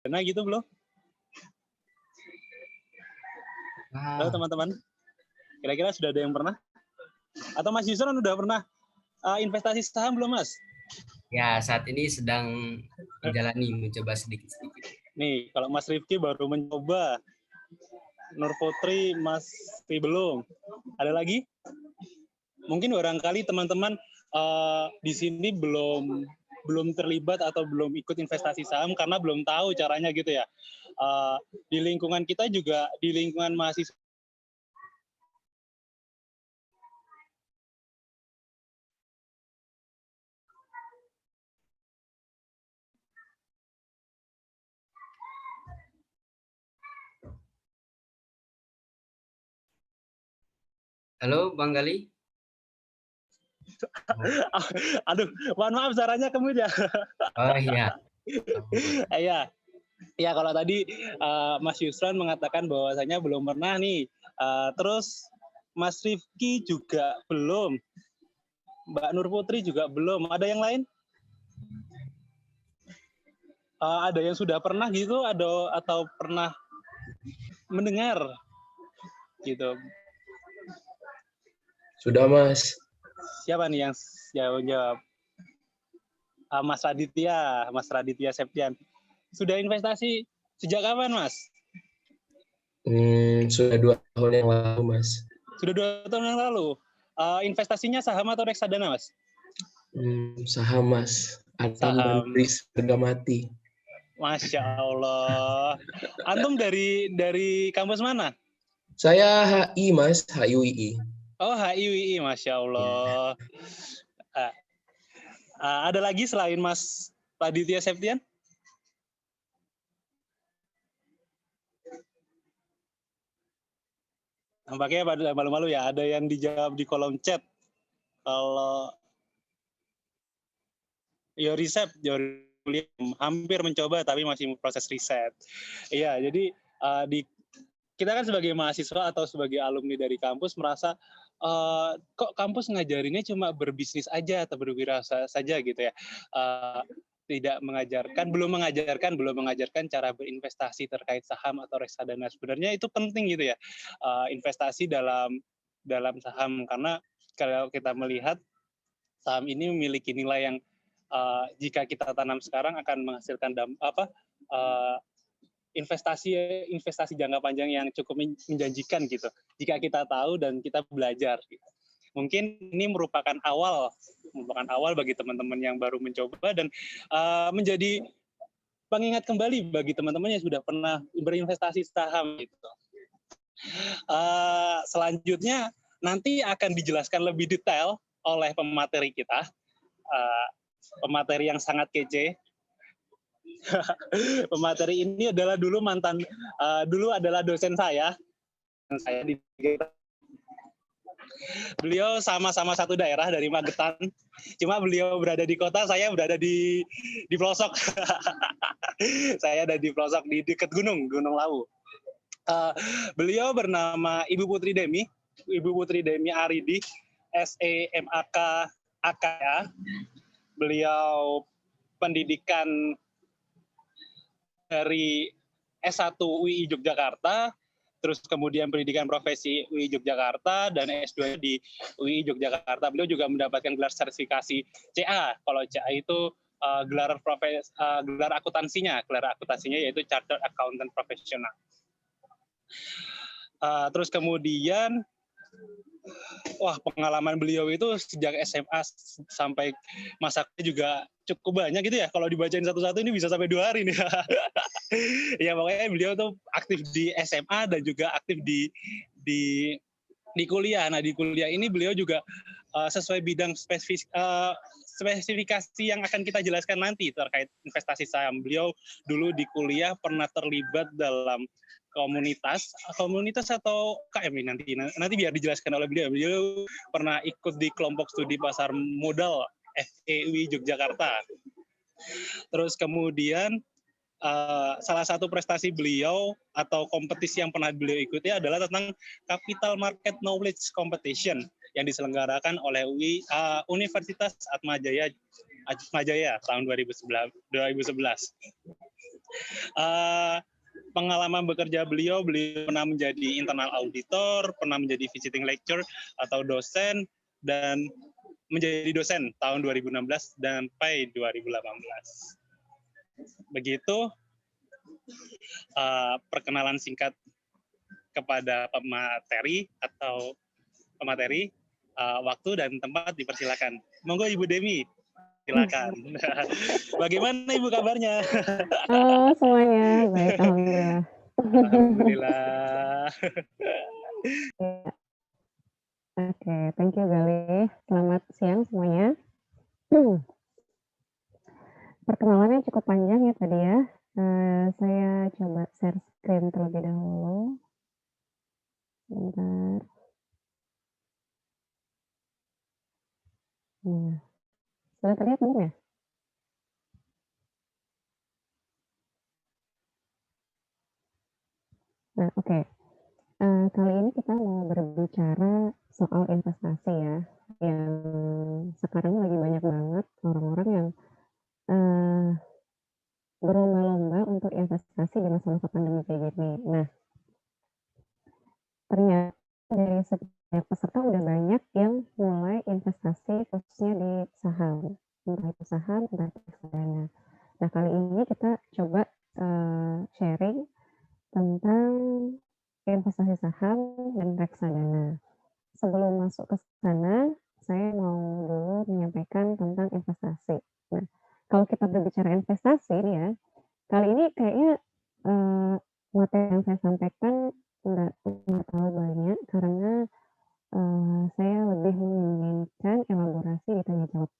Pernah gitu belum? Halo teman-teman, kira-kira sudah ada yang pernah? Atau Mas Yusron udah pernah investasi saham belum, Mas? Ya, saat ini sedang menjalani, mencoba sedikit-sedikit. Nih, kalau Mas Rifki baru mencoba, Nur Putri masih belum. Ada lagi? Mungkin barangkali teman-teman di sini belum terlibat atau belum ikut investasi saham karena belum tahu caranya gitu ya. Di lingkungan kita juga, di lingkungan mahasiswa. Halo, Bang Gali. Aduh, mohon maaf suaranya kemudian. Oh iya. Iya. Ya, kalau tadi Mas Yusron mengatakan bahwasanya belum pernah nih. Terus Mas Rifki juga belum. Mbak Nur Putri juga belum. Ada yang lain? Ada yang sudah pernah gitu atau pernah mendengar gitu. Sudah, Mas. Siapa nih yang jawab? Mas Raditya Septian. Sudah investasi sejak kapan, Mas? Sudah 2 tahun yang lalu, Mas. Sudah 2 tahun yang lalu. Investasinya saham atau reksadana, Mas? Saham, Mas. Atam dan Saham. Riz harga mati. Masya Allah. Antum dari kampus mana? Saya HI, Mas. HIUI. Oh, HIUI, Masya Allah. Ada lagi selain Mas Raditya Septian? Nampaknya pada malu-malu ya. Ada yang dijawab di kolom chat. Kalau riset, hampir mencoba tapi masih proses riset. Iya, jadi kita kan sebagai mahasiswa atau sebagai alumni dari kampus merasa kok kampus ngajarinnya cuma berbisnis aja atau berwirausaha saja gitu ya. Tidak belum mengajarkan cara berinvestasi terkait saham atau reksadana. Sebenarnya itu penting gitu ya, investasi dalam saham, karena kalau kita melihat saham ini memiliki nilai yang jika kita tanam sekarang akan menghasilkan investasi jangka panjang yang cukup menjanjikan gitu. Jika kita tahu dan kita belajar. Gitu. Mungkin ini merupakan awal bagi teman-teman yang baru mencoba dan menjadi pengingat kembali bagi teman-teman yang sudah pernah berinvestasi saham gitu. Selanjutnya nanti akan dijelaskan lebih detail oleh pemateri kita, pemateri yang sangat kece. Pemateri ini adalah dulu adalah dosen saya di beliau sama-sama satu daerah dari Magetan, cuma beliau berada di kota, saya berada di pelosok. Saya ada di pelosok di dekat Gunung Lawu. Beliau bernama Ibu Putri Demi Aridi, SEMAK AKA. Beliau pendidikan dari S1 UI Yogyakarta, terus kemudian pendidikan profesi UI Yogyakarta, dan S2 di UI Yogyakarta. Beliau juga mendapatkan gelar sertifikasi CA. Kalau CA itu gelar akuntansinya yaitu Chartered Accountant Professional. Terus kemudian pengalaman beliau itu sejak SMA sampai masa juga cukup banyak gitu ya. Kalau dibacain satu-satu ini bisa sampai 2 hari nih. Ya pokoknya beliau tuh aktif di SMA dan juga aktif di kuliah. Nah, di kuliah ini beliau juga sesuai bidang spesifikasi yang akan kita jelaskan nanti terkait investasi saham. Beliau dulu di kuliah pernah terlibat dalam komunitas atau KM ini nanti biar dijelaskan oleh beliau. Beliau pernah ikut di kelompok studi pasar modal FEUI Yogyakarta. Terus kemudian salah satu prestasi beliau atau kompetisi yang pernah beliau ikuti adalah tentang Capital Market Knowledge Competition yang diselenggarakan oleh Universitas Atmajaya tahun 2011. Eh, Pengalaman bekerja beliau pernah menjadi internal auditor, pernah menjadi visiting lecturer atau dosen, dan menjadi dosen tahun 2016 sampai 2018. Begitu perkenalan singkat kepada pemateri atau pemateri. Waktu dan tempat dipersilakan. Monggo Ibu Demi, silakan. Bagaimana Ibu kabarnya? Halo semuanya, baik alhamdulillah. Alhamdulillah. Ya, Oke, thank you Gali. Selamat siang semuanya. Perkenalannya cukup panjang ya tadi ya. Saya coba share screen terlebih dahulu. Bentar. Nah, sudah terlihat belum ya? Nah, oke. Kali ini kita mau berbicara soal investasi ya, yang sekarang lagi banyak banget orang-orang yang berlomba-lomba untuk investasi di masa-masa pandemi kayak gini. Nah, ternyata dari setiap peserta udah banyak yang mulai investasi khususnya di saham, entah itu saham, entah itu reksadana. Nah, kali ini kita coba sharing tentang investasi saham dan reksadana. Sebelum masuk ke sana, saya mau dulu menyampaikan tentang investasi. Nah, kalau kita berbicara investasi nih ya, kali ini kayaknya materi yang saya sampaikan nggak terlalu banyak karena saya lebih menginginkan elaborasi di tanya jawab.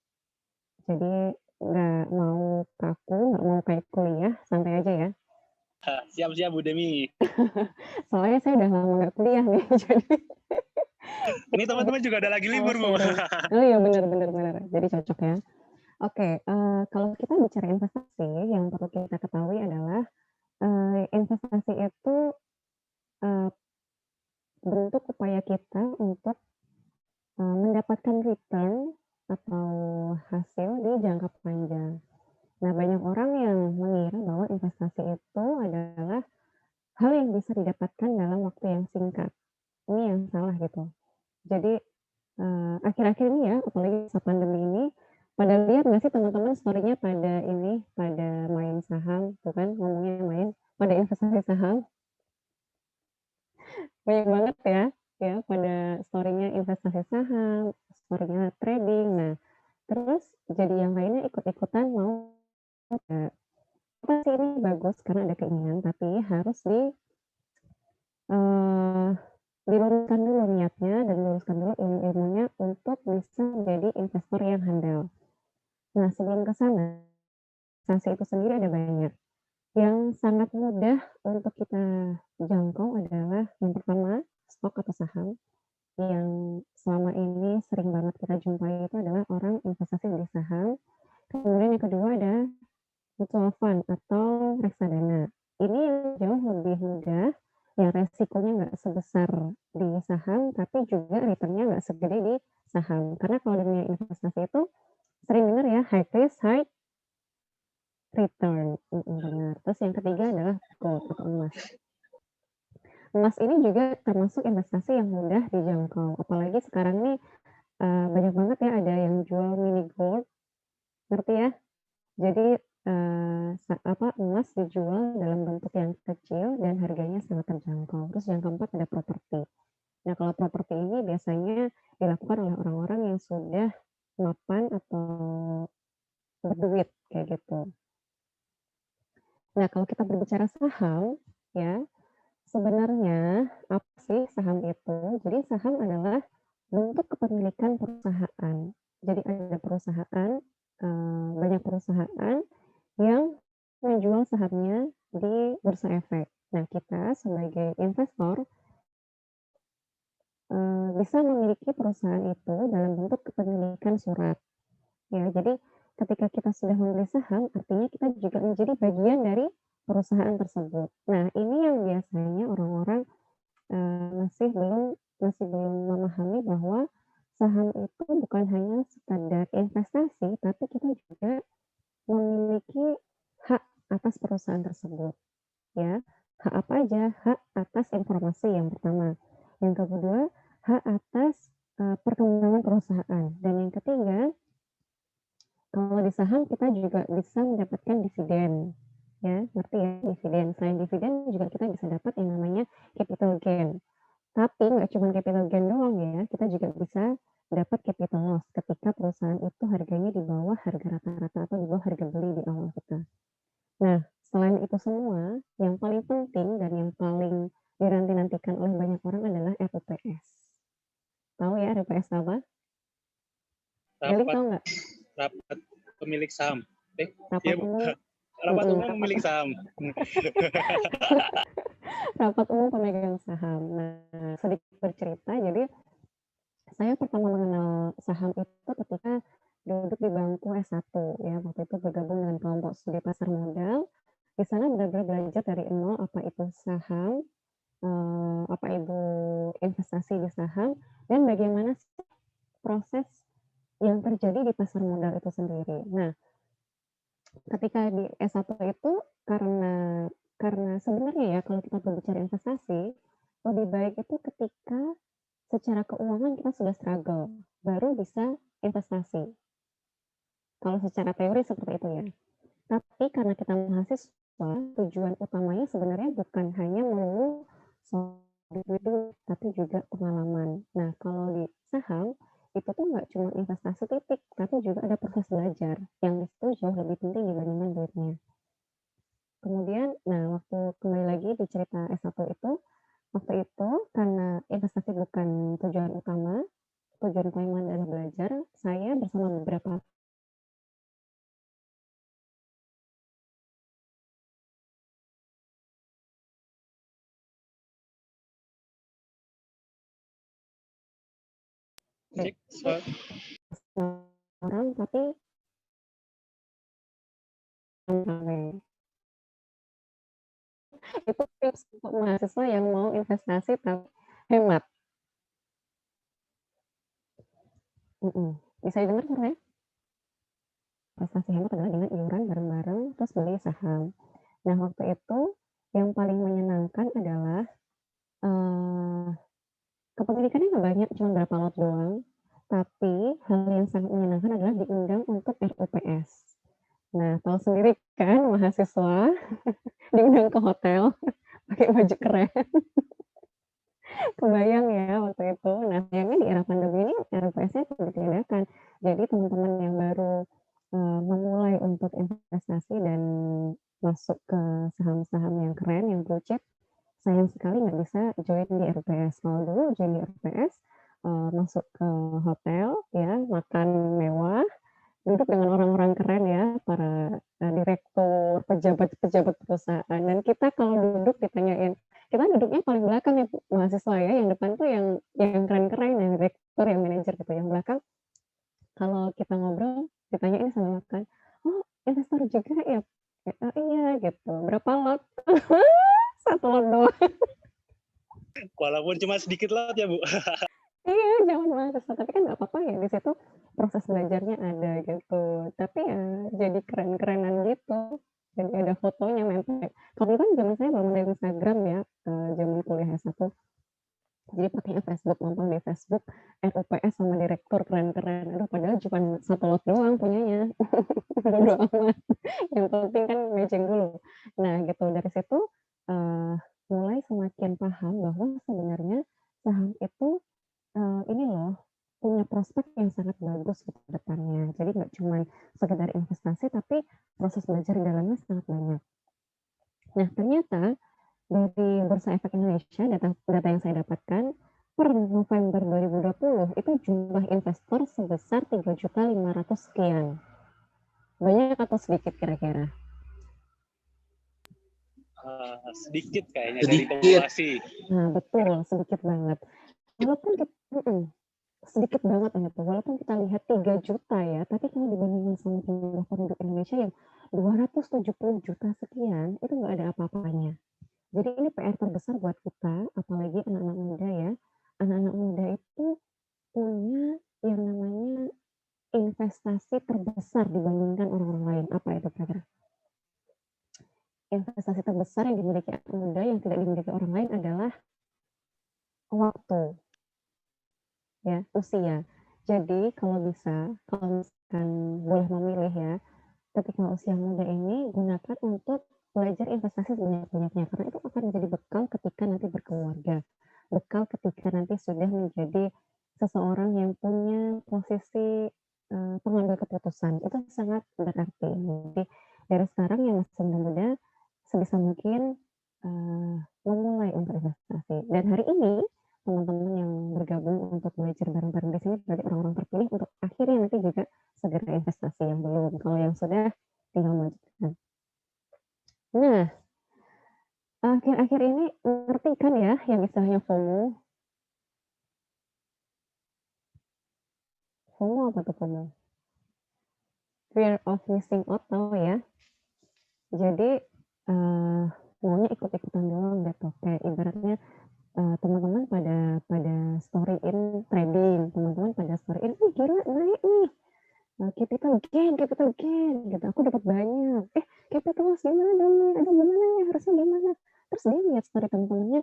Jadi nggak mau kaku, nggak mau kayak kuliah, santai aja ya. Siap-siap Bu Demi. Soalnya saya udah lama nggak kuliah nih, jadi Ini teman-teman juga ada lagi libur Bu. Oh iya benar. Jadi cocok ya. Oke, kalau kita bicara investasi, yang perlu kita ketahui adalah investasi itu bentuk upaya kita untuk mendapatkan return atau hasil di jangka panjang. Nah, banyak orang yang mengira bahwa investasi itu adalah hal yang bisa didapatkan dalam waktu yang singkat. Ini yang salah gitu. Jadi akhir-akhir ini ya, apalagi masa pandemi ini, pada lihat nggak sih teman-teman story-nya pada main saham, tuh kan ngomongnya main, pada investasi saham. Banyak banget ya pada story-nya investasi saham, story-nya trading. Nah, terus jadi yang lainnya ikut-ikutan mau apa sih ini bagus karena ada keinginan, tapi harus diluruskan dulu niatnya dan diluruskan dulu ilmu-ilmunya untuk bisa menjadi investor yang handal. Nah, sebelum ke sana, investasi itu sendiri ada banyak. Yang sangat mudah untuk kita jangkau adalah yang pertama, stok atau saham. Yang selama ini sering banget kita jumpai itu adalah orang investasi di saham. Kemudian yang kedua ada mutual fund atau reksadana. Ini yang jauh lebih mudah, yang resikonya nggak sebesar di saham, tapi juga returnnya nggak segede di saham. Karena kalau dunia investasi itu sering dengar ya, high risk, high return. Benar. Terus yang ketiga adalah gold atau emas. Emas ini juga termasuk investasi yang mudah dijangkau. Apalagi sekarang nih banyak banget ya ada yang jual mini gold, ngerti ya? Jadi emas dijual dalam bentuk yang kecil dan harganya sangat terjangkau. Terus yang keempat ada properti. Nah, kalau properti ini biasanya dilakukan oleh orang-orang yang sudah mapan atau berduit kayak gitu. Nah, kalau kita berbicara saham, ya sebenarnya apa sih saham itu? Jadi saham adalah bentuk kepemilikan perusahaan. Jadi ada perusahaan, banyak perusahaan yang menjual sahamnya di bursa efek. Nah, kita sebagai investor bisa memiliki perusahaan itu dalam bentuk kepemilikan surat. Ya, jadi ketika kita sudah membeli saham, artinya kita juga menjadi bagian dari perusahaan tersebut. Nah, ini yang biasanya orang-orang masih belum memahami bahwa saham itu bukan hanya sekadar investasi, tapi kita juga memiliki hak atas perusahaan tersebut. Ya, hak apa aja? Hak atas informasi yang pertama. Yang kedua, hak atas perkembangan perusahaan. Dan yang ketiga, kalau di saham kita juga bisa mendapatkan dividen. Ya, ngerti ya dividen. Selain dividen juga kita bisa dapat yang namanya capital gain. Tapi nggak cuma capital gain doang ya, kita juga bisa dapat capital loss ketika perusahaan itu harganya di bawah harga rata-rata atau di bawah harga beli di awal kita. Nah, selain itu semua, yang paling penting dan yang paling dinanti-nantikan oleh banyak orang adalah RUPS. Tahu ya RUPS apa? Elik Rapat tahu nggak? rapat pemilik saham. Rapat Iya, Bu. umum Rapat umum rapat pemilik saham. rapat umum pemegang saham. Nah, sedikit bercerita, jadi saya pertama mengenal saham itu ketika duduk di bangku S1 ya, waktu itu bergabung dengan kelompok studi pasar modal. Di sana benar-benar belajar dari nol apa itu saham, apa itu investasi di saham, dan bagaimana proses yang terjadi di pasar modal itu sendiri. Nah, ketika di S1 itu karena sebenarnya ya kalau kita berbicara investasi, lebih baik itu ketika secara keuangan kita sudah struggle, baru bisa investasi. Kalau secara teori seperti itu ya. Tapi karena kita mahasiswa, tujuan utamanya sebenarnya bukan hanya melulu soal duit, tapi juga pengalaman. Nah, kalau di saham, itu tuh nggak cuma investasi titik, tapi juga ada proses belajar, yang itu jauh lebih penting dibandingkan duitnya. Kemudian, nah waktu kembali lagi di cerita S1 itu, waktu itu karena investasi bukan tujuan utama adalah belajar, saya bersama beberapa Cek, so- orang, tapi itu tips untuk mahasiswa yang mau investasi tapi hemat. Bisa didengar suaranya? Investasi hemat adalah dengan iuran bareng-bareng terus beli saham. Nah, waktu itu yang paling menyenangkan adalah kepemilikannya nggak banyak, cuma berapa lot doang. Tapi hal yang sangat menyenangkan adalah diundang untuk RUPS. Nah, tahu sendiri kan mahasiswa diundang ke hotel pakai baju keren. Kebayang ya waktu itu. Nah, sayangnya di era pandemi ini RUPS-nya tidak ditiadakan. Jadi teman-teman yang baru memulai untuk investasi dan masuk ke saham-saham yang keren, yang blue chip, sayang sekali nggak bisa join di RUPS. Kalau dulu join di RUPS, masuk ke hotel, ya makan mewah, duduk dengan orang-orang keren ya, para direktur, pejabat-pejabat perusahaan. Dan kita kalau duduk ditanyain, kita duduknya paling belakang ya mahasiswa ya, yang depan tuh yang keren-keren, yang direktur, yang manajer gitu. Yang belakang kalau kita ngobrol ditanyain sama makan, oh investor juga ya? Iya gitu. Berapa lot? Satu lot doang. walaupun cuma sedikit lot ya, Bu. Iya, zaman mahasiswa, tapi kan nggak apa-apa ya, di situ proses belajarnya ada gitu. Tapi ya jadi keren-kerenan gitu. Jadi ada fotonya nempel. Kalau kan zaman saya belum ada Instagram ya, zaman kuliah S1. Jadi pakainya Facebook, nonton di Facebook, RUPS sama direktur keren-keren. Aduh, padahal cuma satu lot doang punyanya. Bodo amat. Yang penting kan matching dulu. Nah, gitu. Dari situ mulai semakin paham bahwa sebenarnya saham itu ini loh punya prospek yang sangat bagus ke depannya. Jadi nggak cuma sekedar investasi, tapi proses belajar di dalamnya sangat banyak. Nah, ternyata dari Bursa Efek Indonesia, data yang saya dapatkan, per November 2020 itu jumlah investor sebesar 3.500.000 sekian. Banyak atau sedikit kira-kira? Sedikit kayaknya dari Sedikit. populasi. Nah, betul, sedikit banget. Walaupun kita, sedikit banget gitu. Walaupun kita lihat 3 juta ya, tapi kalau dibandingkan sama jumlah penduduk Indonesia yang 270 juta sekian, itu nggak ada apa-apanya. Jadi ini PR terbesar buat kita, apalagi anak-anak muda ya. Anak-anak muda itu punya yang namanya investasi terbesar dibandingkan orang-orang lain. Apa itu kira-kira? terbesar yang dimiliki anak muda yang tidak dimiliki orang lain adalah waktu, ya, usia. Jadi kalau misalkan boleh memilih ya, ketika usia muda ini gunakan untuk belajar investasi sebanyak-banyaknya karena itu akan menjadi bekal ketika nanti berkeluarga, bekal ketika nanti sudah menjadi seseorang yang punya posisi pengambil keputusan. Itu sangat berarti. Jadi dari sekarang yang masih muda sebisa mungkin memulai untuk investasi. Dan hari ini teman-teman yang bergabung untuk belajar bareng-bareng di sini berarti orang-orang terpilih untuk akhirnya nanti juga segera investasi yang belum. Kalau yang sudah tinggal melanjutkan. Nah, akhir-akhir ini ngerti kan ya yang istilahnya FOMO? FOMO apa tuh FOMO? Fear of missing out, tahu ya? Jadi maunya ikut-ikutan doang gitu. Kayak ibaratnya teman-teman pada storyin trading, teman-teman pada storyin, gila naik nih, capital gain gitu. Aku dapat banyak. Capital loss gimana dong? Aduh gimana ya? Harusnya gimana? Terus dia lihat story teman-temannya,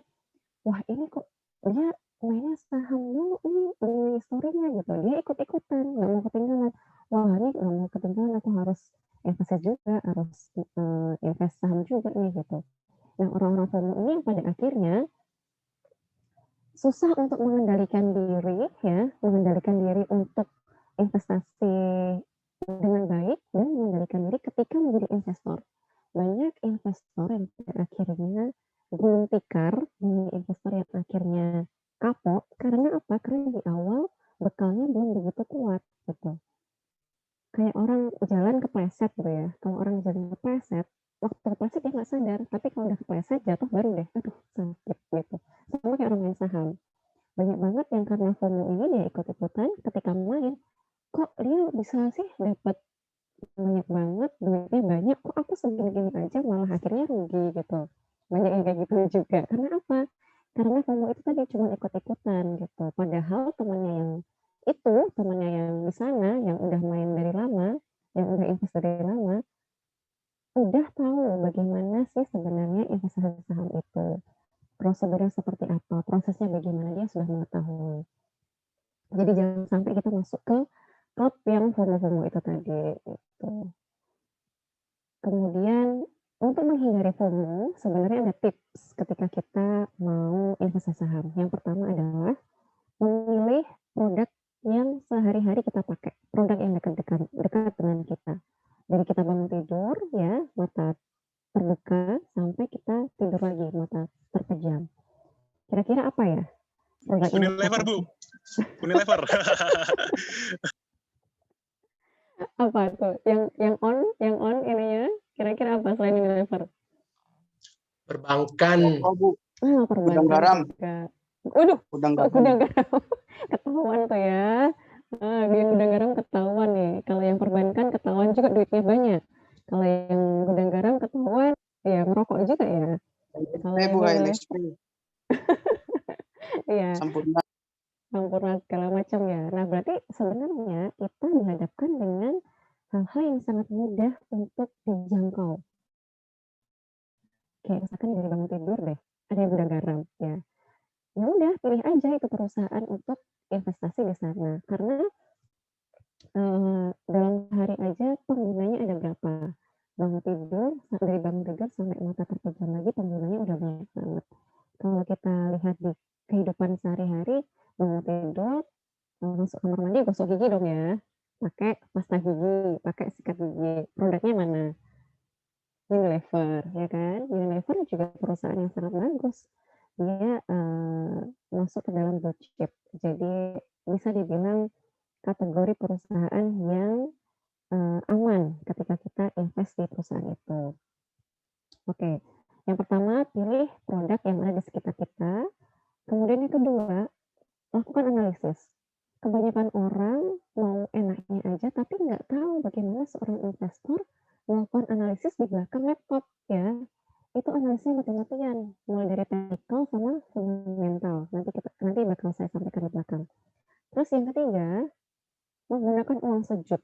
wah ini kok dia mainnya saham dulu nih di story-nya gitu. Dia ikut-ikutan, nggak mau ketinggalan. Wah ini nggak mau ketinggalan, aku harus investasi juga, harus invest saham juga nih gitu. Nah orang-orang FOMO ini pada akhirnya susah untuk mengendalikan diri ya, mengendalikan diri untuk investasi dengan baik dan mengendalikan diri ketika menjadi investor. Banyak investor yang pada akhirnya gulung tikar, banyak investor yang akhirnya kapok karena apa? Karena di awal bekalnya belum begitu kuat gitu. Kayak orang jalan kepleset gitu ya. Kalau orang jalan kepleset, waktu kepleset dia nggak sadar, tapi kalau udah kepleset jatuh baru deh, aduh sakit gitu. Sama kayak orang main saham. Banyak banget yang karena FOMO ini dia ikut-ikutan ketika main, kok dia bisa sih dapat banyak banget, duitnya banyak, kok aku segini-gini aja malah akhirnya rugi gitu. Banyak yang kayak gitu juga. Karena apa? Karena FOMO itu tadi cuma ikut-ikutan gitu. Padahal temannya yang di sana, yang udah main dari lama, yang udah invest dari lama, udah tahu bagaimana sih sebenarnya investasi saham itu. Prosedurnya seperti apa, prosesnya bagaimana, dia sudah mengetahui. Jadi jangan sampai kita masuk ke klub yang FOMO-FOMO itu tadi gitu. Kemudian untuk menghindari FOMO sebenarnya ada tips ketika kita mau investasi saham. Yang pertama adalah memilih produk yang sehari-hari kita pakai, produk yang dekat dengan kita. Dari kita bangun tidur ya, mata terbuka sampai kita tidur lagi, mata terpejam. Kira-kira apa ya produk ini? Unilever, Bu. Unilever. Apa tuh? Yang on ininya kira-kira apa selain Unilever? Perbankan. Oh, Bu. Perbankan Gudang garam. juga. Waduh, Gudang gudang garam. garam. Ketahuan tuh ya. Di gudang garam ketahuan nih. Kalau yang perbankan ketahuan juga duitnya banyak. Kalau yang gudang garam ketahuan ya merokok juga ya. Kalau yang Bu, Unilever, iya, Sampurna. Sampurna segala macam ya. Nah, berarti sebenarnya kita dihadapkan dengan hal-hal yang sangat mudah untuk dijangkau. Kayak misalkan dari bangun tidur deh, ada yang gudang garam ya. Ya udah pilih aja itu perusahaan untuk investasi di sana. Karena dalam hari aja penggunanya ada berapa? Dari bangun tidur sampai mata terpejam lagi penggunanya udah banyak banget. Kalau kita lihat di kehidupan sehari-hari, bangun tidur, masuk kamar mandi gosok gigi dong ya, pakai pasta gigi, pakai sikat gigi. Produknya mana? Unilever, ya kan? Unilever juga perusahaan yang sangat bagus. Dia masuk ke dalam blue chip. Jadi bisa dibilang kategori perusahaan yang aman ketika kita invest di perusahaan itu. Oke, yang pertama pilih produk yang ada di sekitar kita. Kemudian yang kedua, lakukan analisis. Kebanyakan orang mau enaknya aja tapi nggak tahu bagaimana seorang investor melakukan analisis di belakang laptop ya. Itu analisisnya mati-matian, mulai dari technical sama fundamental. Nanti bakal saya sampaikan di belakang. Terus yang ketiga, menggunakan uang sejuk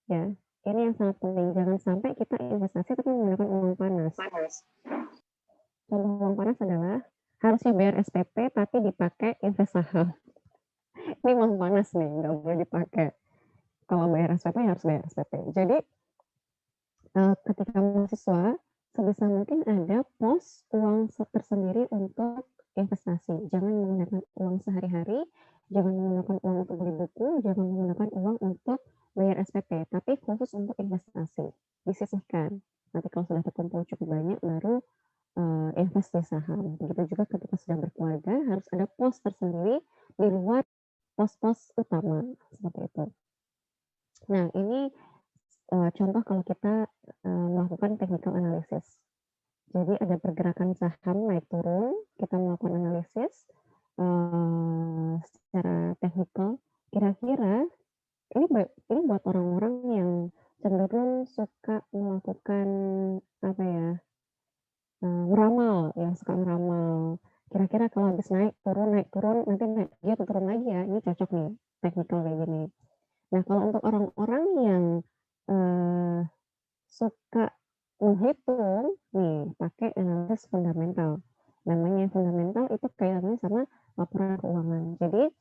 ya. Ini yang sangat penting, jangan sampai kita investasi tapi menggunakan uang panas. contoh uang panas adalah harusnya bayar SPP tapi dipakai invest saham. Ini uang panas nih, nggak boleh dipakai. Kalau bayar SPP harus bayar SPP. Jadi ketika mahasiswa sebisa mungkin ada pos uang tersendiri untuk investasi. Jangan menggunakan uang sehari-hari, jangan menggunakan uang untuk beli buku, jangan menggunakan uang untuk bayar SPP, tapi khusus untuk investasi. Disisihkan. Nanti kalau sudah terkumpul cukup banyak, baru invest di saham. Begitu juga ketika sudah berkeluarga, harus ada pos tersendiri di luar pos-pos utama. Seperti itu. Nah, ini contoh kalau kita melakukan technical analysis. Jadi ada pergerakan saham naik turun, kita melakukan analisis secara teknikal. Kira-kira ini buat orang-orang yang cenderung suka melakukan meramal, yang suka meramal. Kira-kira kalau habis naik turun, nanti naik lagi atau turun lagi ya. Ini cocok nih teknikal kayak gini. Nah, kalau untuk orang-orang yang suka menghitung, nih pakai analisis fundamental. Namanya fundamental itu kaitannya sama laporan keuangan. Jadi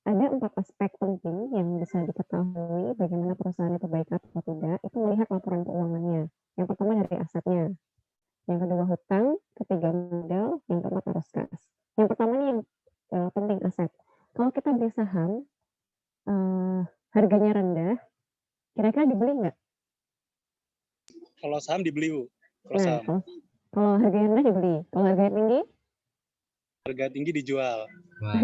ada 4 aspek penting yang bisa diketahui bagaimana perusahaan itu baik atau tidak, itu melihat laporan keuangannya. Yang pertama dari asetnya, yang kedua hutang, ketiga modal, yang keempat arus kas. Yang pertama ini yang penting aset. Kalau kita beli saham, harganya rendah, kira-kira dibeli nggak? Kalau saham dibeli, Bu. Kalau Nah, saham. kalau harganya rendah dibeli. Kalau harganya tinggi? Harga tinggi dijual. Wah,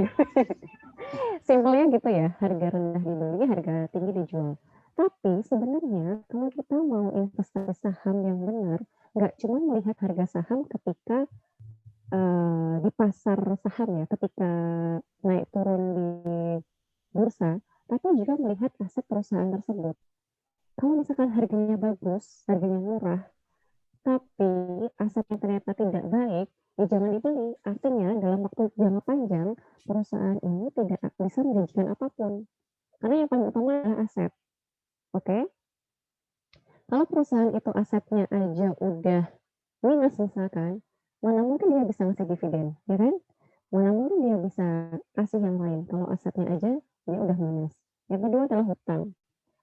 Simpelnya gitu ya, harga rendah dibeli, harga tinggi dijual. Tapi sebenarnya kalau kita mau investasi saham yang benar, nggak cuma melihat harga saham ketika di pasar saham ya, ketika naik turun di bursa, tapi juga melihat aset perusahaan tersebut. Kalau misalkan harganya bagus, harganya murah, tapi asetnya ternyata tidak baik, ya jangan dibeli. Artinya dalam waktu jangka panjang, perusahaan ini tidak bisa menjanjikan apapun. Karena yang paling utama adalah aset. Oke? Kalau perusahaan itu asetnya aja udah minus misalkan, mana mungkin dia bisa ngasih dividen, ya kan? Mana mungkin dia bisa kasih yang lain kalau asetnya aja dia udah minus. Yang kedua adalah hutang.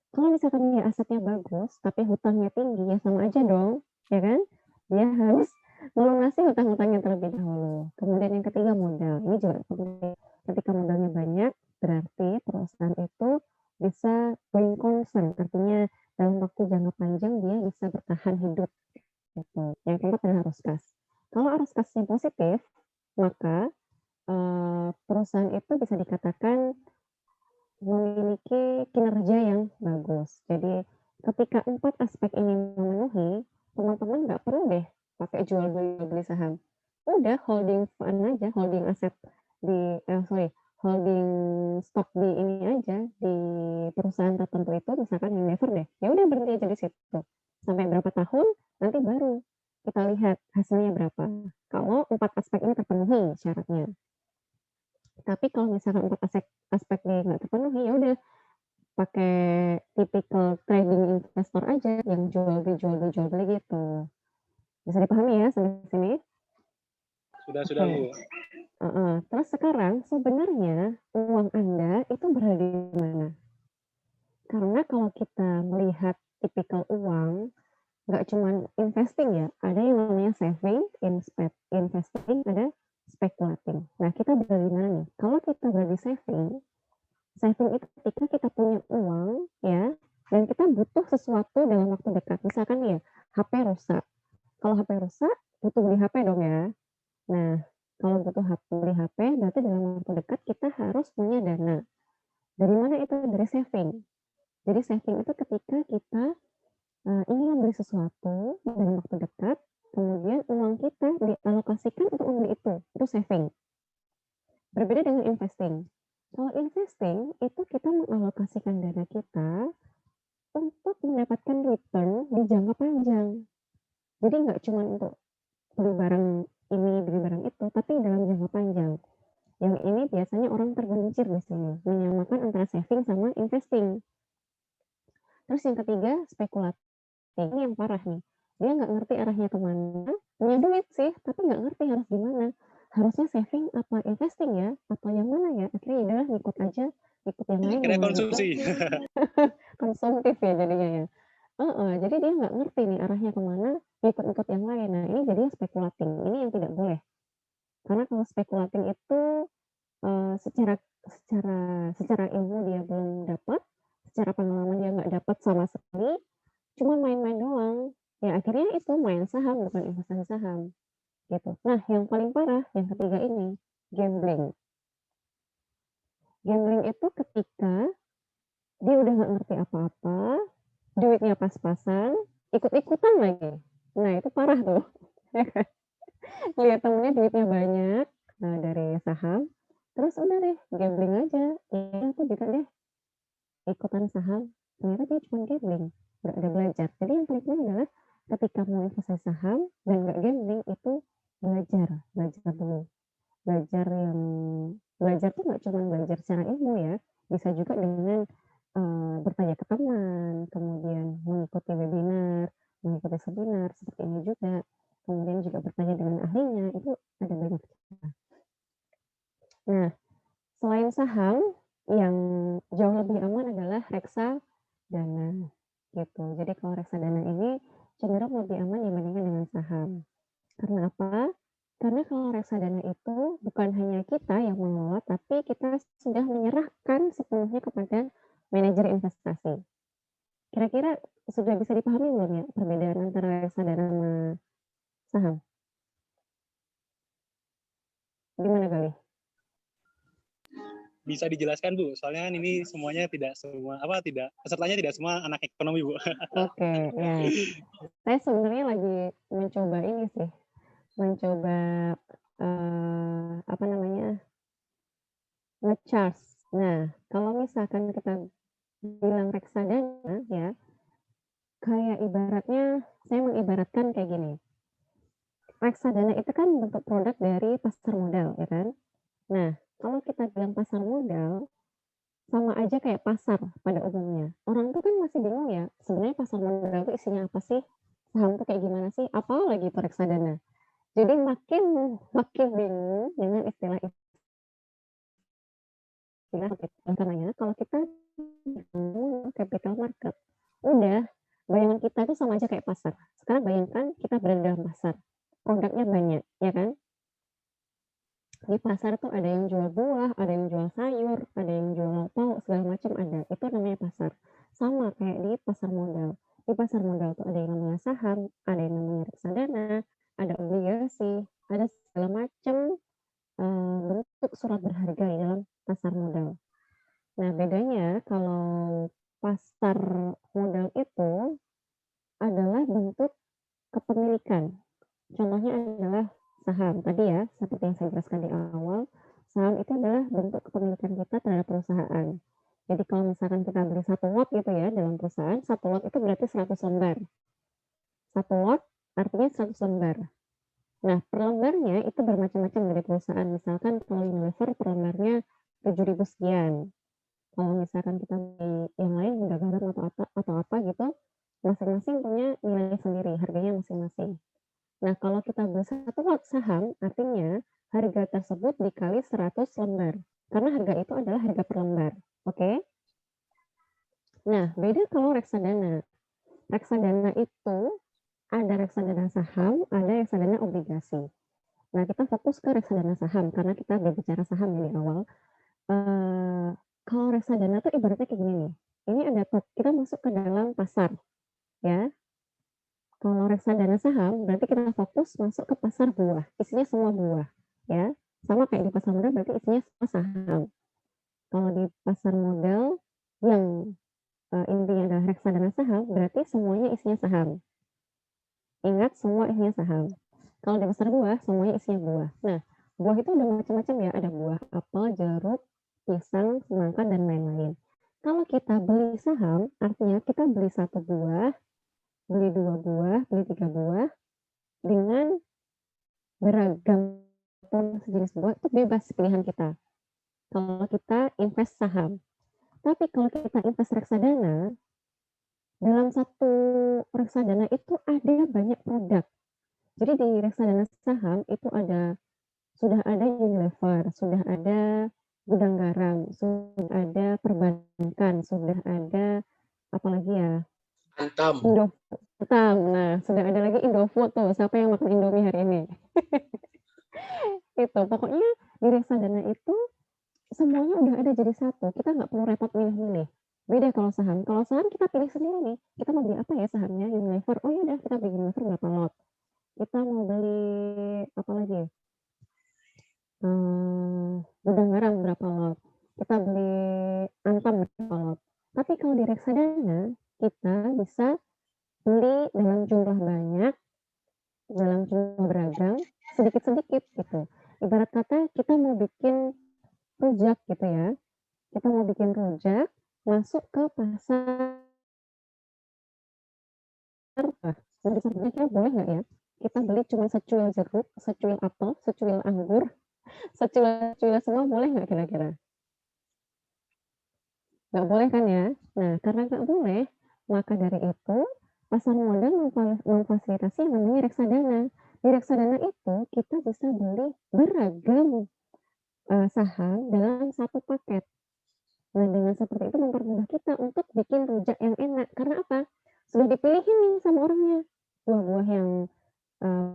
Kalau misalkan dia asetnya bagus, tapi hutangnya tinggi, ya sama aja dong, ya kan? Dia harus melunasi hutang-hutangnya terlebih dahulu. Kemudian yang ketiga modal. Ini juga penting. Ketika modalnya banyak, berarti perusahaan itu bisa going concern. Artinya dalam waktu jangka panjang dia bisa bertahan hidup. Gitu. Yang keempat adalah arus kas. Kalau arus kasnya positif, maka perusahaan itu bisa dikatakan memiliki kinerja yang bagus. Jadi ketika 4 aspek ini memenuhi, teman-teman nggak perlu deh pakai jual beli saham. Udah holding fund aja, holding aset holding stok di ini aja, di perusahaan tertentu itu, misalkan Unilever deh. Ya udah berhenti aja di situ. Sampai berapa tahun, nanti baru kita lihat hasilnya berapa. Kalau 4 aspek ini terpenuhi syaratnya. Tapi kalau misalkan 4 aspek ini nggak terpenuhi, ya udah pakai typical trading investor aja yang jual beli gitu. Bisa dipahami ya sampai sini? Sudah, Oke. Bu. Terus sekarang sebenarnya uang Anda itu berada di mana? Karena kalau kita melihat tipikal uang, nggak cuma investing ya, ada yang namanya saving, investing, ada speculating. Nah, kita berada di mana nih? Kalau kita berada di saving itu ketika kita punya uang ya, dan kita butuh sesuatu dalam waktu dekat. Misalkan ya, HP rusak. Kalau HP rusak, butuh beli HP dong ya. Nah, kalau butuh beli HP, berarti dalam waktu dekat kita harus punya dana. Dari mana itu? Dari saving. Jadi saving itu ketika kita ingin membeli sesuatu dalam waktu dekat, kemudian uang kita dialokasikan untuk membeli itu saving. Berbeda dengan investing. Kalau investing itu kita mengalokasikan dana kita untuk mendapatkan return di jangka panjang. Jadi nggak cuma untuk beli barang ini, beli barang itu, tapi dalam jangka panjang. Yang ini biasanya orang tergelincir di sini, menyamakan antara saving sama investing. Terus yang ketiga, spekulatif. Ini yang parah nih. Dia nggak ngerti arahnya kemana, punya duit sih, tapi nggak ngerti harus gimana. Harusnya saving apa investing ya? Atau yang mana ya? Akhirnya ya udahlah ngikut aja, ikut yang lain Akhirnya yang mana konsumsi. konsumtif ya jadinya ya. Heeh, jadi dia nggak ngerti nih arahnya kemana, ikut-ikut yang lain. Nah, ini jadinya spekulating, ini yang tidak boleh. Karena kalau spekulating itu, secara secara secara ilmu dia belum dapat, secara pengalaman dia nggak dapat sama sekali, cuma main-main doang. Ya akhirnya itu main saham bukan investasi saham, gitu. Nah, yang paling parah yang ketiga ini, gambling. Gambling itu ketika dia udah nggak ngerti apa-apa, duitnya pas-pasan, ikut-ikutan lagi. Nah, itu parah tuh, ya kan? Lihat temennya duitnya banyak, dari saham, terus udah deh gambling aja, iya aku juga deh ikutan saham, ternyata dia cuma gambling, nggak ada belajar. Jadi yang paling penting adalah ketika mau investasi saham dan nggak gambling itu belajar dulu. Belajar tuh nggak cuma belajar secara ilmu ya, bisa juga dengan, bertanya ke teman, kemudian mengikuti webinar, mengikuti seminar seperti ini juga, kemudian juga bertanya dengan ahlinya, itu ada banyak cara. Nah, selain saham, yang jauh lebih aman adalah reksadana, gitu. Jadi kalau reksadana ini cenderung lebih aman dibandingkan dengan saham. Karena apa? Karena kalau reksadana itu bukan hanya kita yang mengelola, tapi kita sudah menyerahkan sepenuhnya kepada manajer investasi. Kira-kira sudah bisa dipahami belum ya perbedaan antara reksadana sama saham? Gimana Galih? Bisa dijelaskan Bu, soalnya kan ini semuanya tidak pesertanya tidak semua anak ekonomi Bu. Oke, ya. Saya sebenarnya lagi mencoba ini sih, mencoba apa namanya, nge-charge. Nah, kalau misalkan kita bilang reksadana ya, kayak ibaratnya, saya mengibaratkan kayak gini. Reksadana itu kan bentuk produk dari pasar modal, ya kan? Nah, kalau kita bilang pasar modal, sama aja kayak pasar pada umumnya. Orang tuh kan masih bingung ya, sebenarnya pasar modal itu isinya apa sih? Saham tuh kayak gimana sih? Apalagi itu reksadana. Jadi makin makin bingung dengan istilah-istilah karenanya kalau kita capital market, udah bayangan kita itu sama aja kayak pasar. Sekarang bayangkan kita berada dalam pasar, produknya banyak, ya kan? Di pasar tuh ada yang jual buah, ada yang jual sayur, ada yang jual lauk segala macam ada. Itu namanya pasar. Sama kayak di pasar modal. Di pasar modal tuh ada yang namanya saham, ada yang namanya reksadana, ada obligasi, ada segala macam bentuk surat berharga di dalam pasar modal. Nah, bedanya kalau pasar modal itu adalah bentuk kepemilikan. Contohnya adalah saham. Tadi ya, seperti yang saya jelaskan di awal, saham itu adalah bentuk kepemilikan kita terhadap perusahaan. Jadi kalau misalkan kita beli 1 lot gitu ya dalam perusahaan, 1 lot itu berarti 100 lembar. 1 lot artinya 100 lembar. Nah, per lembarnya itu bermacam-macam dari perusahaan. Misalkan kalau Unilever per lembarnya 7.000 sekian. Kalau misalkan kita beli yang lain udah garam atau apa gitu, masing-masing punya nilai sendiri, harganya masing-masing. Nah, kalau kita beli 1 lot saham, artinya harga tersebut dikali 100 lembar. Karena harga itu adalah harga per lembar. Oke? Nah, beda kalau reksadana. Reksadana itu ada reksadana saham, ada reksadana obligasi. Nah, kita fokus ke reksadana saham karena kita berbicara saham ya di awal. Kalau reksadana tuh ibaratnya kayak gini nih. Ini ada kita masuk ke dalam pasar, ya. Kalau reksadana saham berarti kita fokus masuk ke pasar buah, isinya semua buah, ya. Sama kayak di pasar modal berarti isinya semua saham. Kalau di pasar modal yang intinya adalah reksadana saham berarti semuanya isinya saham. Ingat semua isinya saham. Kalau di pasar buah semuanya isinya buah. Nah, buah itu ada macam-macam ya, ada buah apel, jeruk, pisang, semangka dan lain-lain. Kalau kita beli saham, artinya kita beli 1 buah, beli 2 buah, beli 3 buah dengan beragam jenis buah itu bebas pilihan kita. Kalau kita invest saham. Tapi kalau kita invest reksadana, dalam satu reksadana itu ada banyak produk. Jadi di reksadana saham itu sudah ada Unilever, sudah ada gudang garam, sudah ada perbankan, sudah ada apalagi ya, Antam. Indofood. Nah, sudah ada lagi Indofood tuh, siapa yang makan Indomie hari ini? Itu, pokoknya di reksadana itu semuanya udah ada jadi satu, kita nggak perlu repot milih-milih. Beda kalau saham kita pilih sendiri nih, kita mau beli apa ya sahamnya, Unilever, oh ya udah kita beli Unilever berapa lot. Kita mau beli apa lagi? Gudang garam berapa lot. Kita beli Antam berapa lot. Tapi kalau di reksadana kita bisa beli dalam jumlah banyak, dalam jumlah beragam, sedikit-sedikit gitu. Ibarat kata kita mau bikin rujak gitu ya. Kita mau bikin rujak, masuk ke pasar. Mau di pasar kira boleh nggak ya? Kita beli cuma secuil jeruk, secuil apel, secuil anggur, secuil semua boleh nggak kira-kira? Nggak boleh kan ya? Nah, karena nggak boleh, maka dari itu pasar modal memfasilitasi yang namanya reksadana. Di reksadana itu kita bisa beli beragam saham dalam satu paket. Nah, dengan seperti itu mempermudah kita untuk bikin rujak yang enak. Karena apa? Sudah dipilihin nih sama orangnya. Buah-buah yang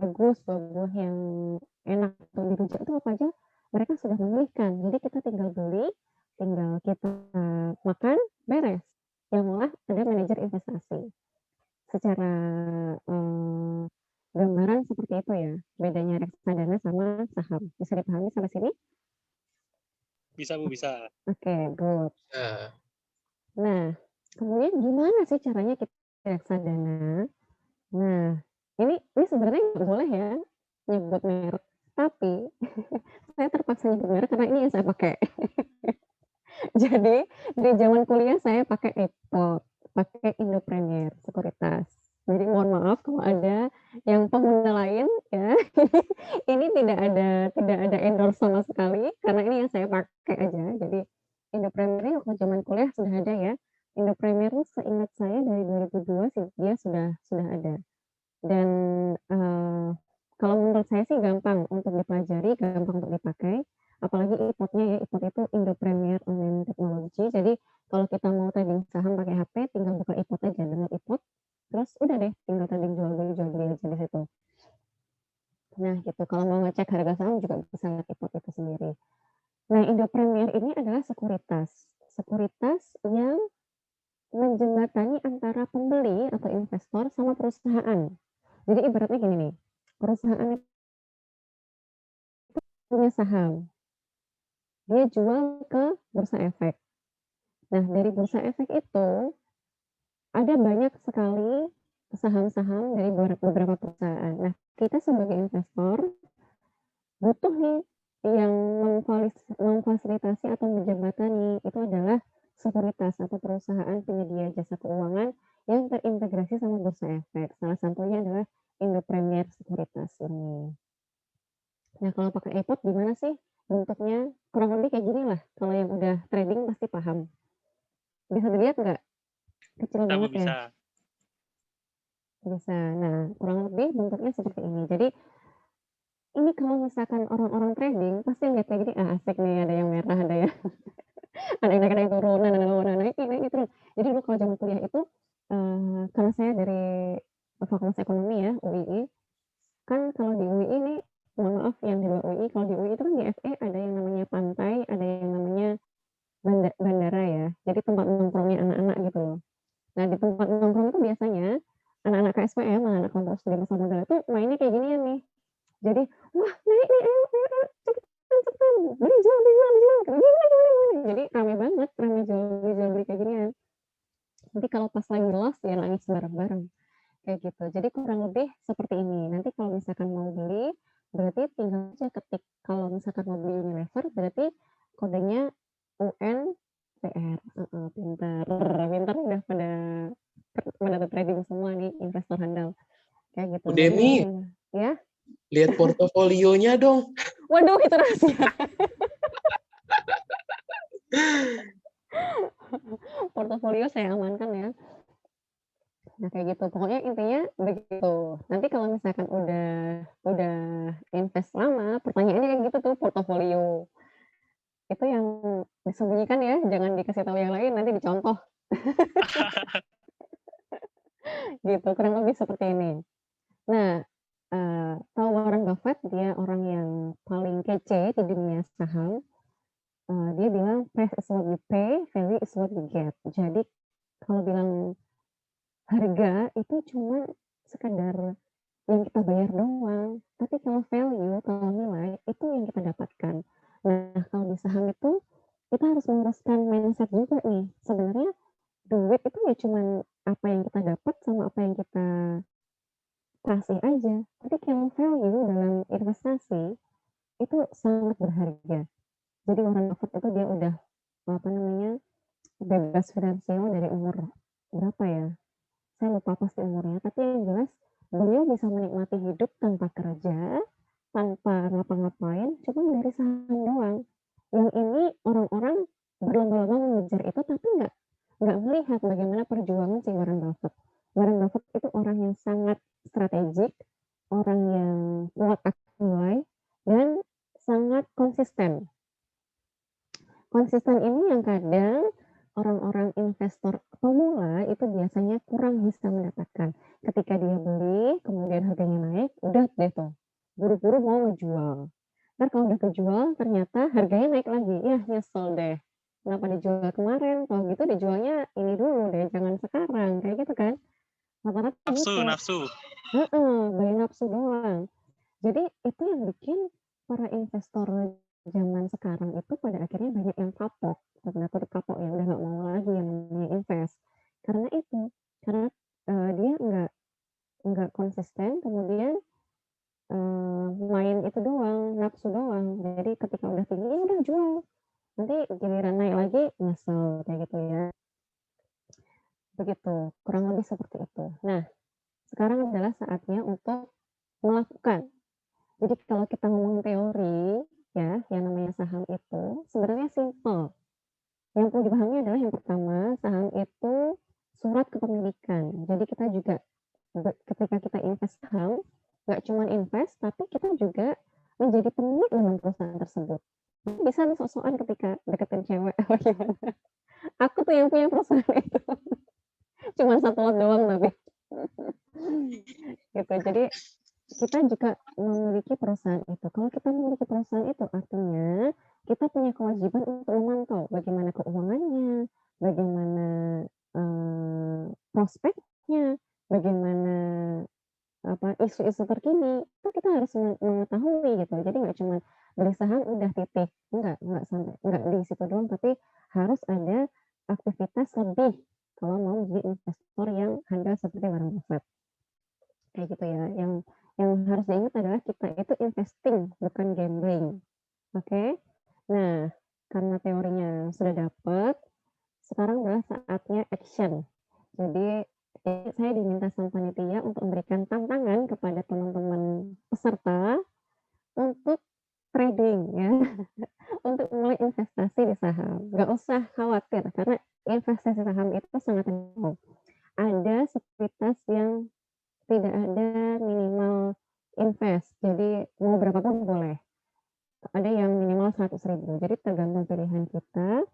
bagus, buah-buah yang enak untuk dirujak itu apa aja, mereka sudah memilihkan. Jadi kita tinggal beli, tinggal kita makan, beres. Yang malah ada manajer investasi. Secara gambaran seperti itu ya, bedanya reksadana sama saham. Bisa dipahami sampai sini? Bisa Bu, bisa. Oke, good. Nah, Nah, kemudian gimana sih caranya kita reksadana? Nah, ini sebenarnya nggak boleh ya nyebut merek, tapi saya terpaksa nyebut merek karena ini yang saya pakai. Jadi di zaman kuliah saya pakai EPOT, pakai Indo Premier Sekuritas. Jadi mohon maaf kalau ada yang pengguna lain ya, ini tidak ada endorse sama sekali karena ini yang saya pakai aja. Jadi Indo Premier ini waktu zaman kuliah sudah ada ya. Indo Premier itu seingat saya dari 2002 sih dia sudah ada. Dan kalau menurut saya sih gampang untuk dipelajari, gampang untuk dipakai. Apalagi IPOT-nya ya, IPOT itu Indo Premier Online Technology. Jadi kalau kita mau trading saham pakai HP, tinggal buka IPOT aja, download IPOT, terus udah deh tinggal trading jual beli aja di situ. Nah gitu, kalau mau ngecek harga saham juga bisa lihat IPOT itu sendiri. Nah, Indo Premier ini adalah sekuritas yang menjembatani antara pembeli atau investor sama perusahaan. Jadi ibaratnya gini nih, perusahaan itu punya saham, dia jual ke bursa efek. Nah, dari bursa efek itu ada banyak sekali saham-saham dari beberapa perusahaan. Nah, kita sebagai investor butuh nih yang memfasilitasi atau menjembatani itu adalah sekuritas atau perusahaan penyedia jasa keuangan yang terintegrasi sama bursa efek. Salah satunya adalah Indo Premier Sekuritas ini. Nah, kalau pakai iPod gimana sih bentuknya? Kurang lebih kayak gini lah. Kalau yang udah trading pasti paham. Bisa dilihat nggak? Kecil Bisa Bu, banget ya? bisa. Bisa. Nah, kurang lebih bentuknya seperti ini. Jadi, ini kalau misalkan orang-orang trading, pasti lihatnya gini, asik nih, ada yang merah, ada yang ada yang naik, ada yang turun, naik turun. Jadi dulu kalau zaman kuliah itu, karena saya dari Fakultas Ekonomi ya, UII, kan kalau di UII nih, mohon maaf yang di luar UI, kalau di UI itu kan di FE ada yang namanya pantai, ada yang namanya bandara ya. Jadi tempat nongkrongnya anak-anak gitu loh. Nah, di tempat nongkrong itu biasanya anak-anak KSPM, anak-anak kelompok studi pasar modal itu mainnya kayak ginian nih. Jadi, wah naik nih, ayo, cepetan, beli jual, gimana. Jadi rame banget, rame jual beli kayak ginian. Nanti kalau pas lagi loss ya nangis bareng-bareng. Kayak gitu. Jadi kurang lebih seperti ini. Nanti kalau misalkan mau beli, berarti tinggal aja ketik. Kalau misalkan mau beli Unilever, berarti kodenya UNPR. Pintar udah pada trading semua nih investor handal. Kayak gitu. Udemy, ya. lihat portofolionya dong. Waduh, itu rahasia. Portofolio saya amankan ya. Nah, kayak gitu. Pokoknya intinya begitu. Nanti kalau misalkan udah invest lama, pertanyaannya kayak gitu tuh, portofolio. Itu yang disembunyikan ya, jangan dikasih tahu yang lain, nanti dicontoh, gitu. Kurang lebih seperti ini. Nah, tahu Warren Buffett, dia orang yang paling kece di dunia saham. Dia bilang, "Price is what you pay, value is what you get." Jadi kalau bilang harga itu cuma sekadar yang kita bayar doang, tapi kalau value, kalau nilai, itu yang kita dapatkan. Nah, kalau di saham itu, kita harus meluruskan mindset juga nih. Sebenarnya duit itu ya cuman apa yang kita dapat sama apa yang kita kasih aja. Tapi kalau value dalam investasi, itu sangat berharga. Jadi Warren Buffett itu dia udah, apa namanya, bebas finansial dari umur berapa ya? Saya lupa pasti umurnya, tapi yang jelas beliau bisa menikmati hidup tanpa kerja, tanpa ngapa-ngapain, cuma dari saham doang. Yang ini orang-orang berlomba-lomba mengejar itu, tapi nggak melihat bagaimana perjuangan si Warren Buffett. Warren Buffett itu orang yang sangat strategik, orang yang kuat akan nilai, dan sangat konsisten. Konsisten ini yang kadang orang-orang investor pemula itu biasanya kurang bisa mendapatkan. Ketika dia beli, kemudian harganya naik, udah deh tuh, buru-buru mau ngejual. Ntar kalau udah kejual, ternyata harganya naik lagi. Ya, nyesel deh. Kenapa dijual kemarin? Kalau gitu dijualnya ini dulu deh, jangan sekarang. Kayak gitu kan? Rata-rata Nafsu, gitu. nafsu. Beli nafsu doang. Jadi itu yang bikin para investor zaman sekarang itu pada akhirnya banyak yang kapok, tanda kutip kapok ya, udah nggak mau lagi yang namanya invest. Karena itu, karena dia nggak konsisten, kemudian main itu doang, nafsu doang. Jadi ketika udah tinggi ya udah jual. Nanti giliran naik lagi nyesel kayak gitu ya. Begitu, kurang lebih seperti itu. Nah, sekarang adalah saatnya untuk melakukan. Jadi kalau kita ngomong teori, ya, yang namanya saham itu sebenarnya simple. Yang perlu dipahami adalah yang pertama, saham itu surat kepemilikan. Jadi kita juga ketika kita invest saham, nggak cuma invest, tapi kita juga menjadi pemilik dalam perusahaan tersebut. Bisa nih sok-sokan ketika deketin cewek apa gimana. Aku tuh yang punya perusahaan itu. Cuma satu lot doang tapi. Gitu. Jadi kita juga memiliki perusahaan itu. Kalau kita memiliki perusahaan itu artinya kita punya kewajiban untuk memantau bagaimana keuangannya, bagaimana prospeknya, bagaimana apa isu-isu terkini. Itu kita harus mengetahui gitu. Jadi nggak cuma beli saham udah titik, nggak sampai nggak di situ doang, tapi harus ada aktivitas lebih kalau mau menjadi investor yang handal seperti Warren Buffett. Kayak gitu ya. Yang harus diingat adalah kita itu investing, bukan gambling. Oke? Nah, karena teorinya sudah dapat, sekarang adalah saatnya action. Jadi, saya diminta sama panitia untuk memberikan tantangan kepada teman-teman peserta untuk trading ya, untuk mulai investasi di saham. Nggak usah khawatir, karena investasi saham itu sangat risiko. Ada sekuritas yang tidak ada minimal invest, jadi mau berapapun boleh. Ada yang minimal 100.000, jadi tergantung pilihan kita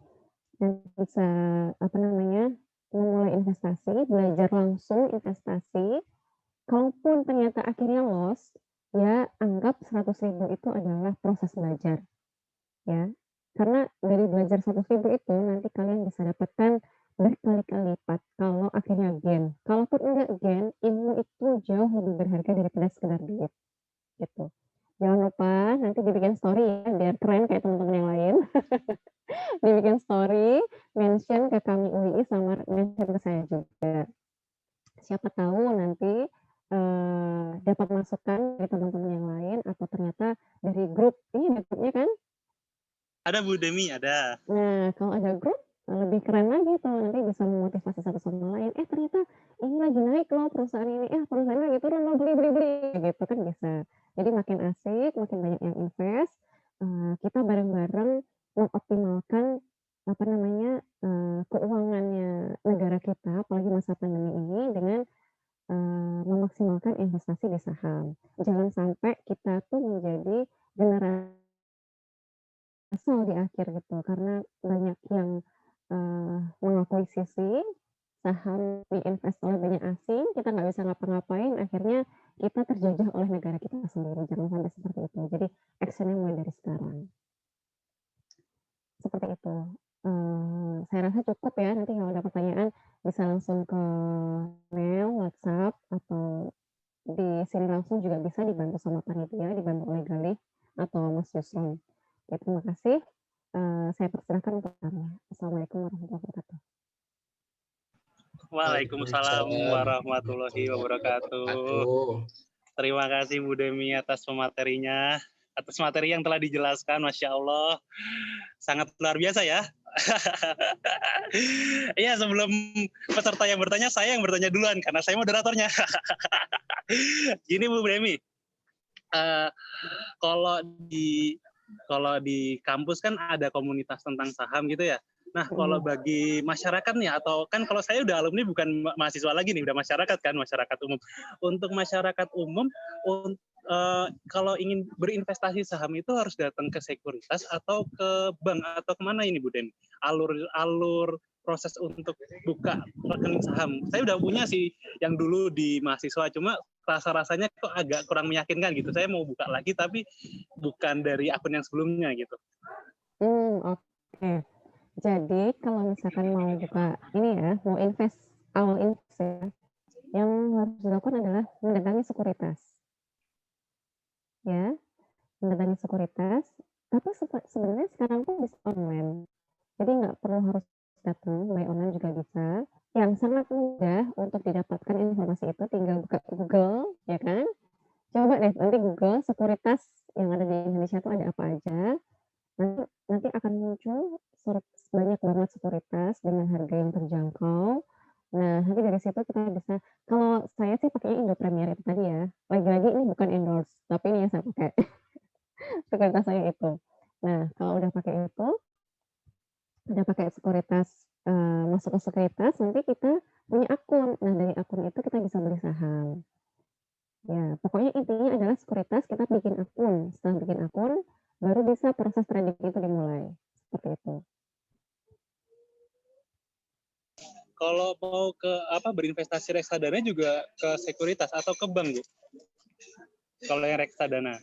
dan bisa apa namanya memulai investasi, belajar langsung investasi. Kalaupun ternyata akhirnya loss, ya anggap 100.000 itu adalah proses belajar, ya. Karena dari belajar 100.000 itu nanti kalian bisa dapatkan berkali-kali lipat kalau akhirnya gain. Kalaupun enggak gain, ilmu itu jauh lebih berharga daripada sekedar duit, gitu. Jangan lupa nanti dibikin story ya, biar keren kayak teman-teman yang lain. Dibikin story, mention ke kami UII sama mention ke saya juga. Siapa tahu nanti dapat masukan dari teman-teman yang lain atau ternyata dari grup. Ini ada grupnya kan? Ada Bu Demi, ada. Nah, kalau ada grup lebih keren lagi tuh, nanti bisa memotivasi satu sama lain. Ternyata ini lagi naik loh perusahaan ini, perusahaan ini lagi turun loh, beli, gitu kan bisa. Jadi makin asik, makin banyak yang invest, kita bareng-bareng mengoptimalkan apa namanya keuangannya negara kita, apalagi masa pandemi ini dengan memaksimalkan investasi di saham. Jangan sampai kita tuh menjadi generasi asal di akhir gitu, karena banyak yang mengakuisisi saham diinvest oleh banyak asing, kita nggak bisa ngapa-ngapain, akhirnya kita terjajah oleh negara kita sendiri. Jangan sampai seperti itu. Jadi actionnya mulai dari sekarang. Seperti itu. Saya rasa cukup ya. Nanti kalau ada pertanyaan bisa langsung ke mail, WhatsApp, atau di sini langsung juga bisa dibantu sama panitia, dibantu oleh Galih atau Mas Yusron. Ya, terima kasih. Saya persilahkan untuk tanya. Assalamualaikum warahmatullahi wabarakatuh. Waalaikumsalam warahmatullahi wabarakatuh. Terima kasih Bu Demi atas pematerinya, atas materi yang telah dijelaskan, Masya Allah. Sangat luar biasa ya. Iya, sebelum peserta yang bertanya, saya yang bertanya duluan, karena saya moderatornya. Gini Bu Demi, kalau di kampus kan ada komunitas tentang saham gitu ya. Nah, kalau bagi masyarakat nih, atau kan kalau saya udah alumni bukan mahasiswa lagi nih, udah masyarakat kan, masyarakat umum. Untuk masyarakat umum, kalau ingin berinvestasi saham itu harus datang ke sekuritas atau ke bank atau kemana ini Bu Den? Alur proses untuk buka rekening saham. Saya udah punya sih yang dulu di mahasiswa, cuma rasa-rasanya kok agak kurang meyakinkan gitu. Saya mau buka lagi tapi bukan dari akun yang sebelumnya gitu. Oke. Jadi kalau misalkan mau buka ini ya, mau awal invest ya, yang harus dilakukan adalah mendatangi sekuritas. Ya, mendatangi sekuritas. Tapi sebenarnya sekarang pun bisa online. Jadi nggak perlu harus datang, by online juga bisa. Yang sangat mudah untuk didapatkan informasi itu tinggal buka Google, ya kan? Coba deh nanti Google sekuritas yang ada di Indonesia itu ada apa aja. Nanti akan muncul banyak banget sekuritas dengan harga yang terjangkau. Nah, nanti dari situ kita bisa, kalau saya sih pakainya Indo Premier itu tadi ya. Lagi-lagi ini bukan endorse, tapi ini yang saya pakai. Sekuritas saya itu. Nah, kalau udah pakai itu, udah pakai sekuritas, masuk ke sekuritas, nanti kita punya akun. Nah, dari akun itu kita bisa beli saham. Ya, pokoknya intinya adalah sekuritas kita bikin akun. Setelah bikin akun, baru bisa proses trading itu dimulai. Seperti itu. Kalau mau ke berinvestasi reksadana juga ke sekuritas atau ke bank, Bu? Kalau yang reksadana.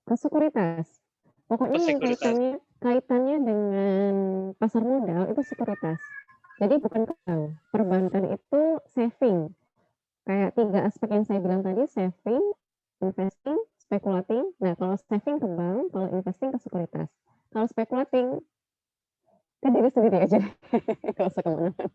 Ke sekuritas. Pokoknya yang kaitannya dengan pasar modal itu sekuritas. Jadi bukan ke bank. Perbankan itu saving. Kayak 3 aspek yang saya bilang tadi, saving, investing, speculating. Nah, kalau saving ke bank, kalau investing ke sekuritas. Kalau speculating ke diri sendiri aja. Nggak usah kemana-mana.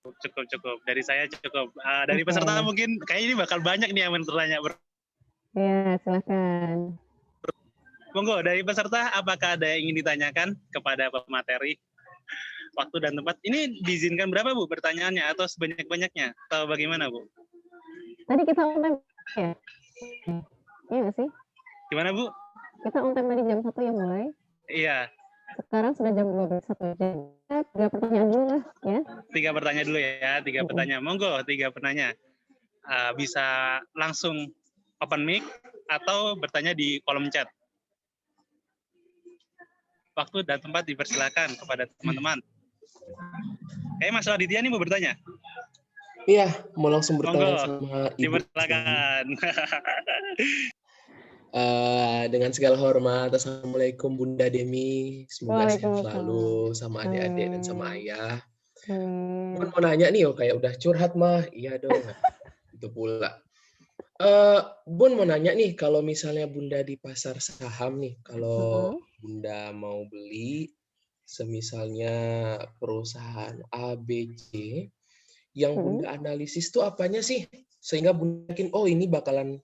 Cukup. Dari saya cukup. Dari peserta mungkin kayaknya ini bakal banyak nih yang bertanya. Ya, silakan. Monggo, dari peserta apakah ada yang ingin ditanyakan kepada pemateri? Waktu dan tempat. Ini diizinkan berapa Bu pertanyaannya atau sebanyak-banyaknya? Atau bagaimana Bu? Tadi kita on time ya? Iya nggak sih? Gimana Bu? Kita on time tadi jam 1 ya mulai? Iya. Sekarang sudah jam 12, 1 jam. 3 pertanyaan dulu lah ya. 3 pertanyaan dulu ya, 3 pertanyaan. Monggo, 3 pertanyaan. Bisa langsung open mic atau bertanya di kolom chat. Waktu dan tempat dipersilakan kepada teman-teman. Kayaknya Mas Aditya nih mau bertanya. Iya, mau langsung bertanya Monggo, sama Ibu. dipersilakan. Dengan segala hormat, Assalamualaikum Bunda Demi. Semoga sehat selalu sama adik-adik dan sama ayah. Bun mau nanya nih, kayak udah curhat mah. Iya dong. Itu pula. Bun mau nanya nih, kalau misalnya Bunda di pasar saham nih, kalau Bunda mau beli, semisalnya perusahaan A, B, C, yang Bunda analisis tuh apanya sih? Sehingga Bunda yakin, oh ini bakalan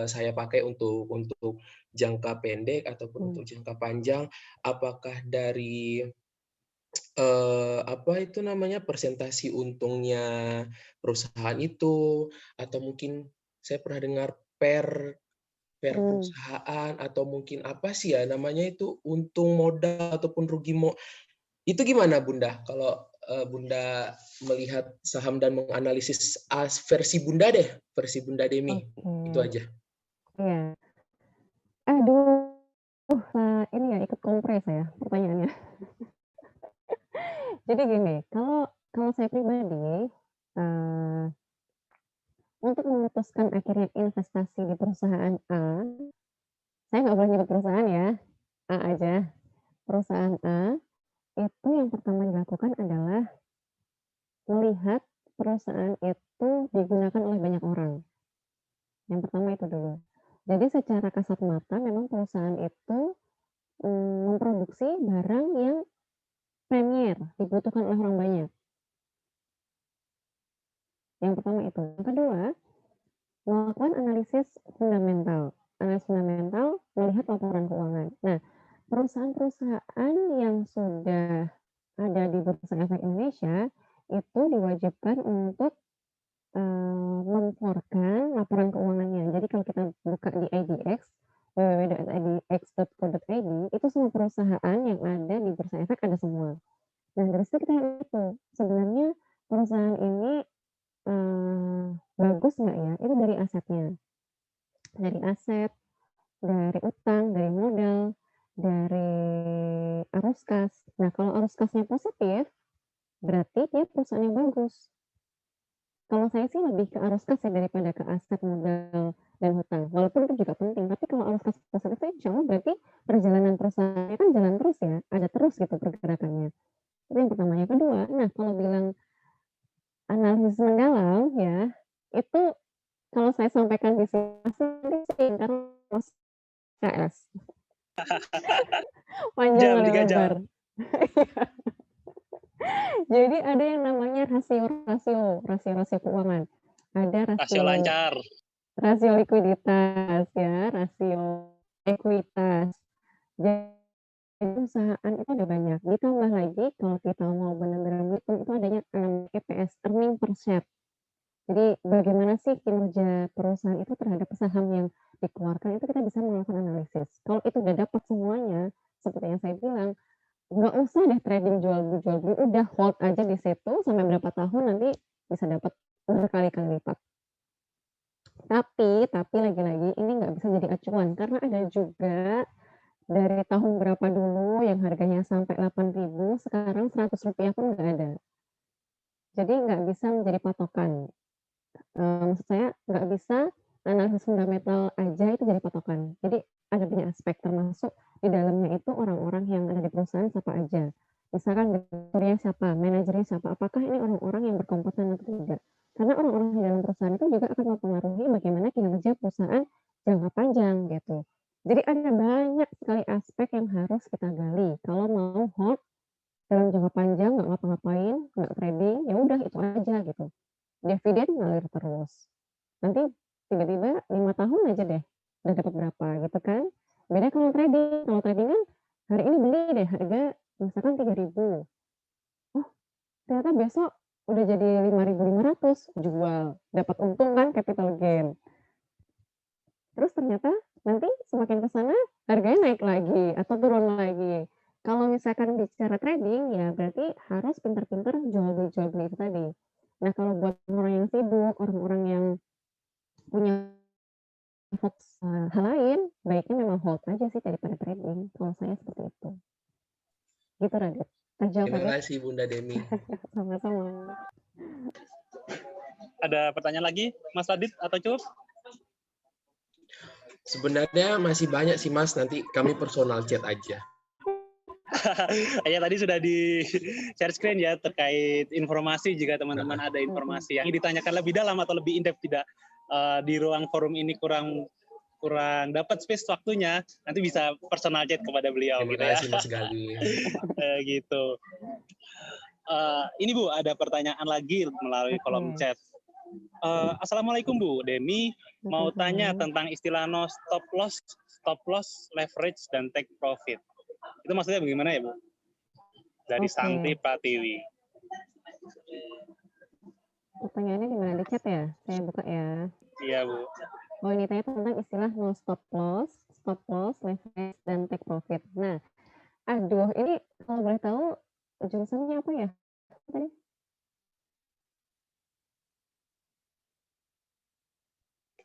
saya pakai untuk jangka pendek ataupun untuk jangka panjang. Apakah dari persentasi untungnya perusahaan itu, atau mungkin saya pernah dengar per fair perusahaan atau mungkin apa sih ya namanya itu untung modal ataupun rugi itu gimana Bunda kalau Bunda melihat saham dan menganalisis versi Bunda deh, versi Bunda Demi. Itu aja. Iya. Aduh, ini ya ikut kompres ya pertanyaannya. Jadi gini, kalau saya pribadi untuk memutuskan akhirnya investasi di perusahaan A, saya nggak boleh nyebut perusahaan ya, A aja. Perusahaan A itu yang pertama dilakukan adalah melihat perusahaan itu digunakan oleh banyak orang. Yang pertama itu dulu. Jadi secara kasat mata memang perusahaan itu memproduksi barang yang premier, dibutuhkan oleh orang banyak. Yang pertama itu. Yang kedua, melakukan analisis fundamental. Analisis fundamental melihat laporan keuangan. Nah, perusahaan-perusahaan yang sudah ada di Bursa Efek Indonesia itu diwajibkan untuk melaporkan laporan keuangannya. Jadi kalau kita buka di IDX, www.idx.co.id, itu semua perusahaan yang ada di Bursa Efek ada semua. Nah, dari situ kita lihat tuh, sebenarnya perusahaan ini bagus nggak ya? Itu dari asetnya. Dari aset, dari utang, dari modal, dari arus kas. Nah, kalau arus kasnya positif, berarti dia perusahaan yang bagus. Kalau saya sih lebih ke arus kas ya daripada ke aset, modal, dan hutang. Walaupun itu juga penting, tapi kalau arus kas positif itu insya Allah berarti perjalanan perusahaannya kan jalan terus ya, ada terus gitu pergerakannya. Itu yang pertama. Yang kedua, nah kalau bilang analisis mendalam ya, itu kalau saya sampaikan di sini karena KS. Panjang kali lebar. Jadi ada yang namanya rasio keuangan. Ada rasio lancar. Rasio likuiditas ya, rasio ekuitas. Jadi perusahaan itu ada banyak. Ditambah lagi kalau kita mau benar-benar menghitung itu adanya EPS, earning per share. Jadi bagaimana sih kinerja perusahaan itu terhadap saham yang dikeluarkan itu kita bisa melakukan analisis. Kalau itu udah dapat semuanya, seperti yang saya bilang, nggak usah deh trading jual beli, udah hold aja di situ sampai berapa tahun nanti bisa dapat berkali-kali lipat. Tapi lagi-lagi ini nggak bisa jadi acuan karena ada juga dari tahun berapa dulu yang harganya sampai 8.000, sekarang 100 rupiah pun nggak ada. Jadi nggak bisa menjadi patokan. Maksud saya nggak bisa analisis fundamental aja itu jadi patokan. Jadi ada banyak aspek termasuk di dalamnya itu orang-orang yang ada di perusahaan siapa aja. Misalkan direkturnya siapa, manajernya siapa, apakah ini orang-orang yang berkompeten atau tidak. Karena orang-orang di dalam perusahaan itu juga akan mempengaruhi bagaimana kinerja perusahaan jangka panjang gitu. Jadi ada banyak sekali aspek yang harus kita gali. Kalau mau hold dalam jangka panjang, nggak ngapa-ngapain, nggak trading, ya udah itu aja gitu. Dividen ngalir terus. Nanti tiba-tiba 5 tahun aja deh, udah dapat berapa gitu kan. Beda kalau trading. Kalau trading kan hari ini beli deh harga misalkan 3.000. Oh, ternyata besok udah jadi 5.500, jual. Dapat untung kan, capital gain. Terus ternyata nanti semakin ke sana harganya naik lagi atau turun lagi. Kalau misalkan bicara trading ya berarti harus pintar-pintar jual beli itu tadi. Nah, kalau buat orang yang sibuk, orang-orang yang punya fokus hal lain, baiknya memang hold aja sih daripada trading. Kalau saya seperti itu. Gitu Radit. Terima kasih Bunda Demi. Sama-sama. Ada pertanyaan lagi, Mas Radit atau cukup? Sebenarnya masih banyak sih Mas, nanti kami personal chat aja. Ya tadi sudah di share screen ya terkait informasi, jika teman-teman ada informasi yang ditanyakan lebih dalam atau lebih in-depth tidak di ruang forum ini kurang dapat space waktunya, nanti bisa personal chat kepada beliau. Terima kasih Mas Gali. Gitu. Ini Bu, ada pertanyaan lagi melalui kolom chat. Assalamualaikum Bu, Demi mau tanya tentang istilah no stop loss, leverage, dan take profit. Itu maksudnya bagaimana ya Bu? Dari Santi Pratiwi. Pertanyaannya di mana, di chat ya? Saya buka ya. Iya Bu. Oh, ini tanya tentang istilah no stop loss.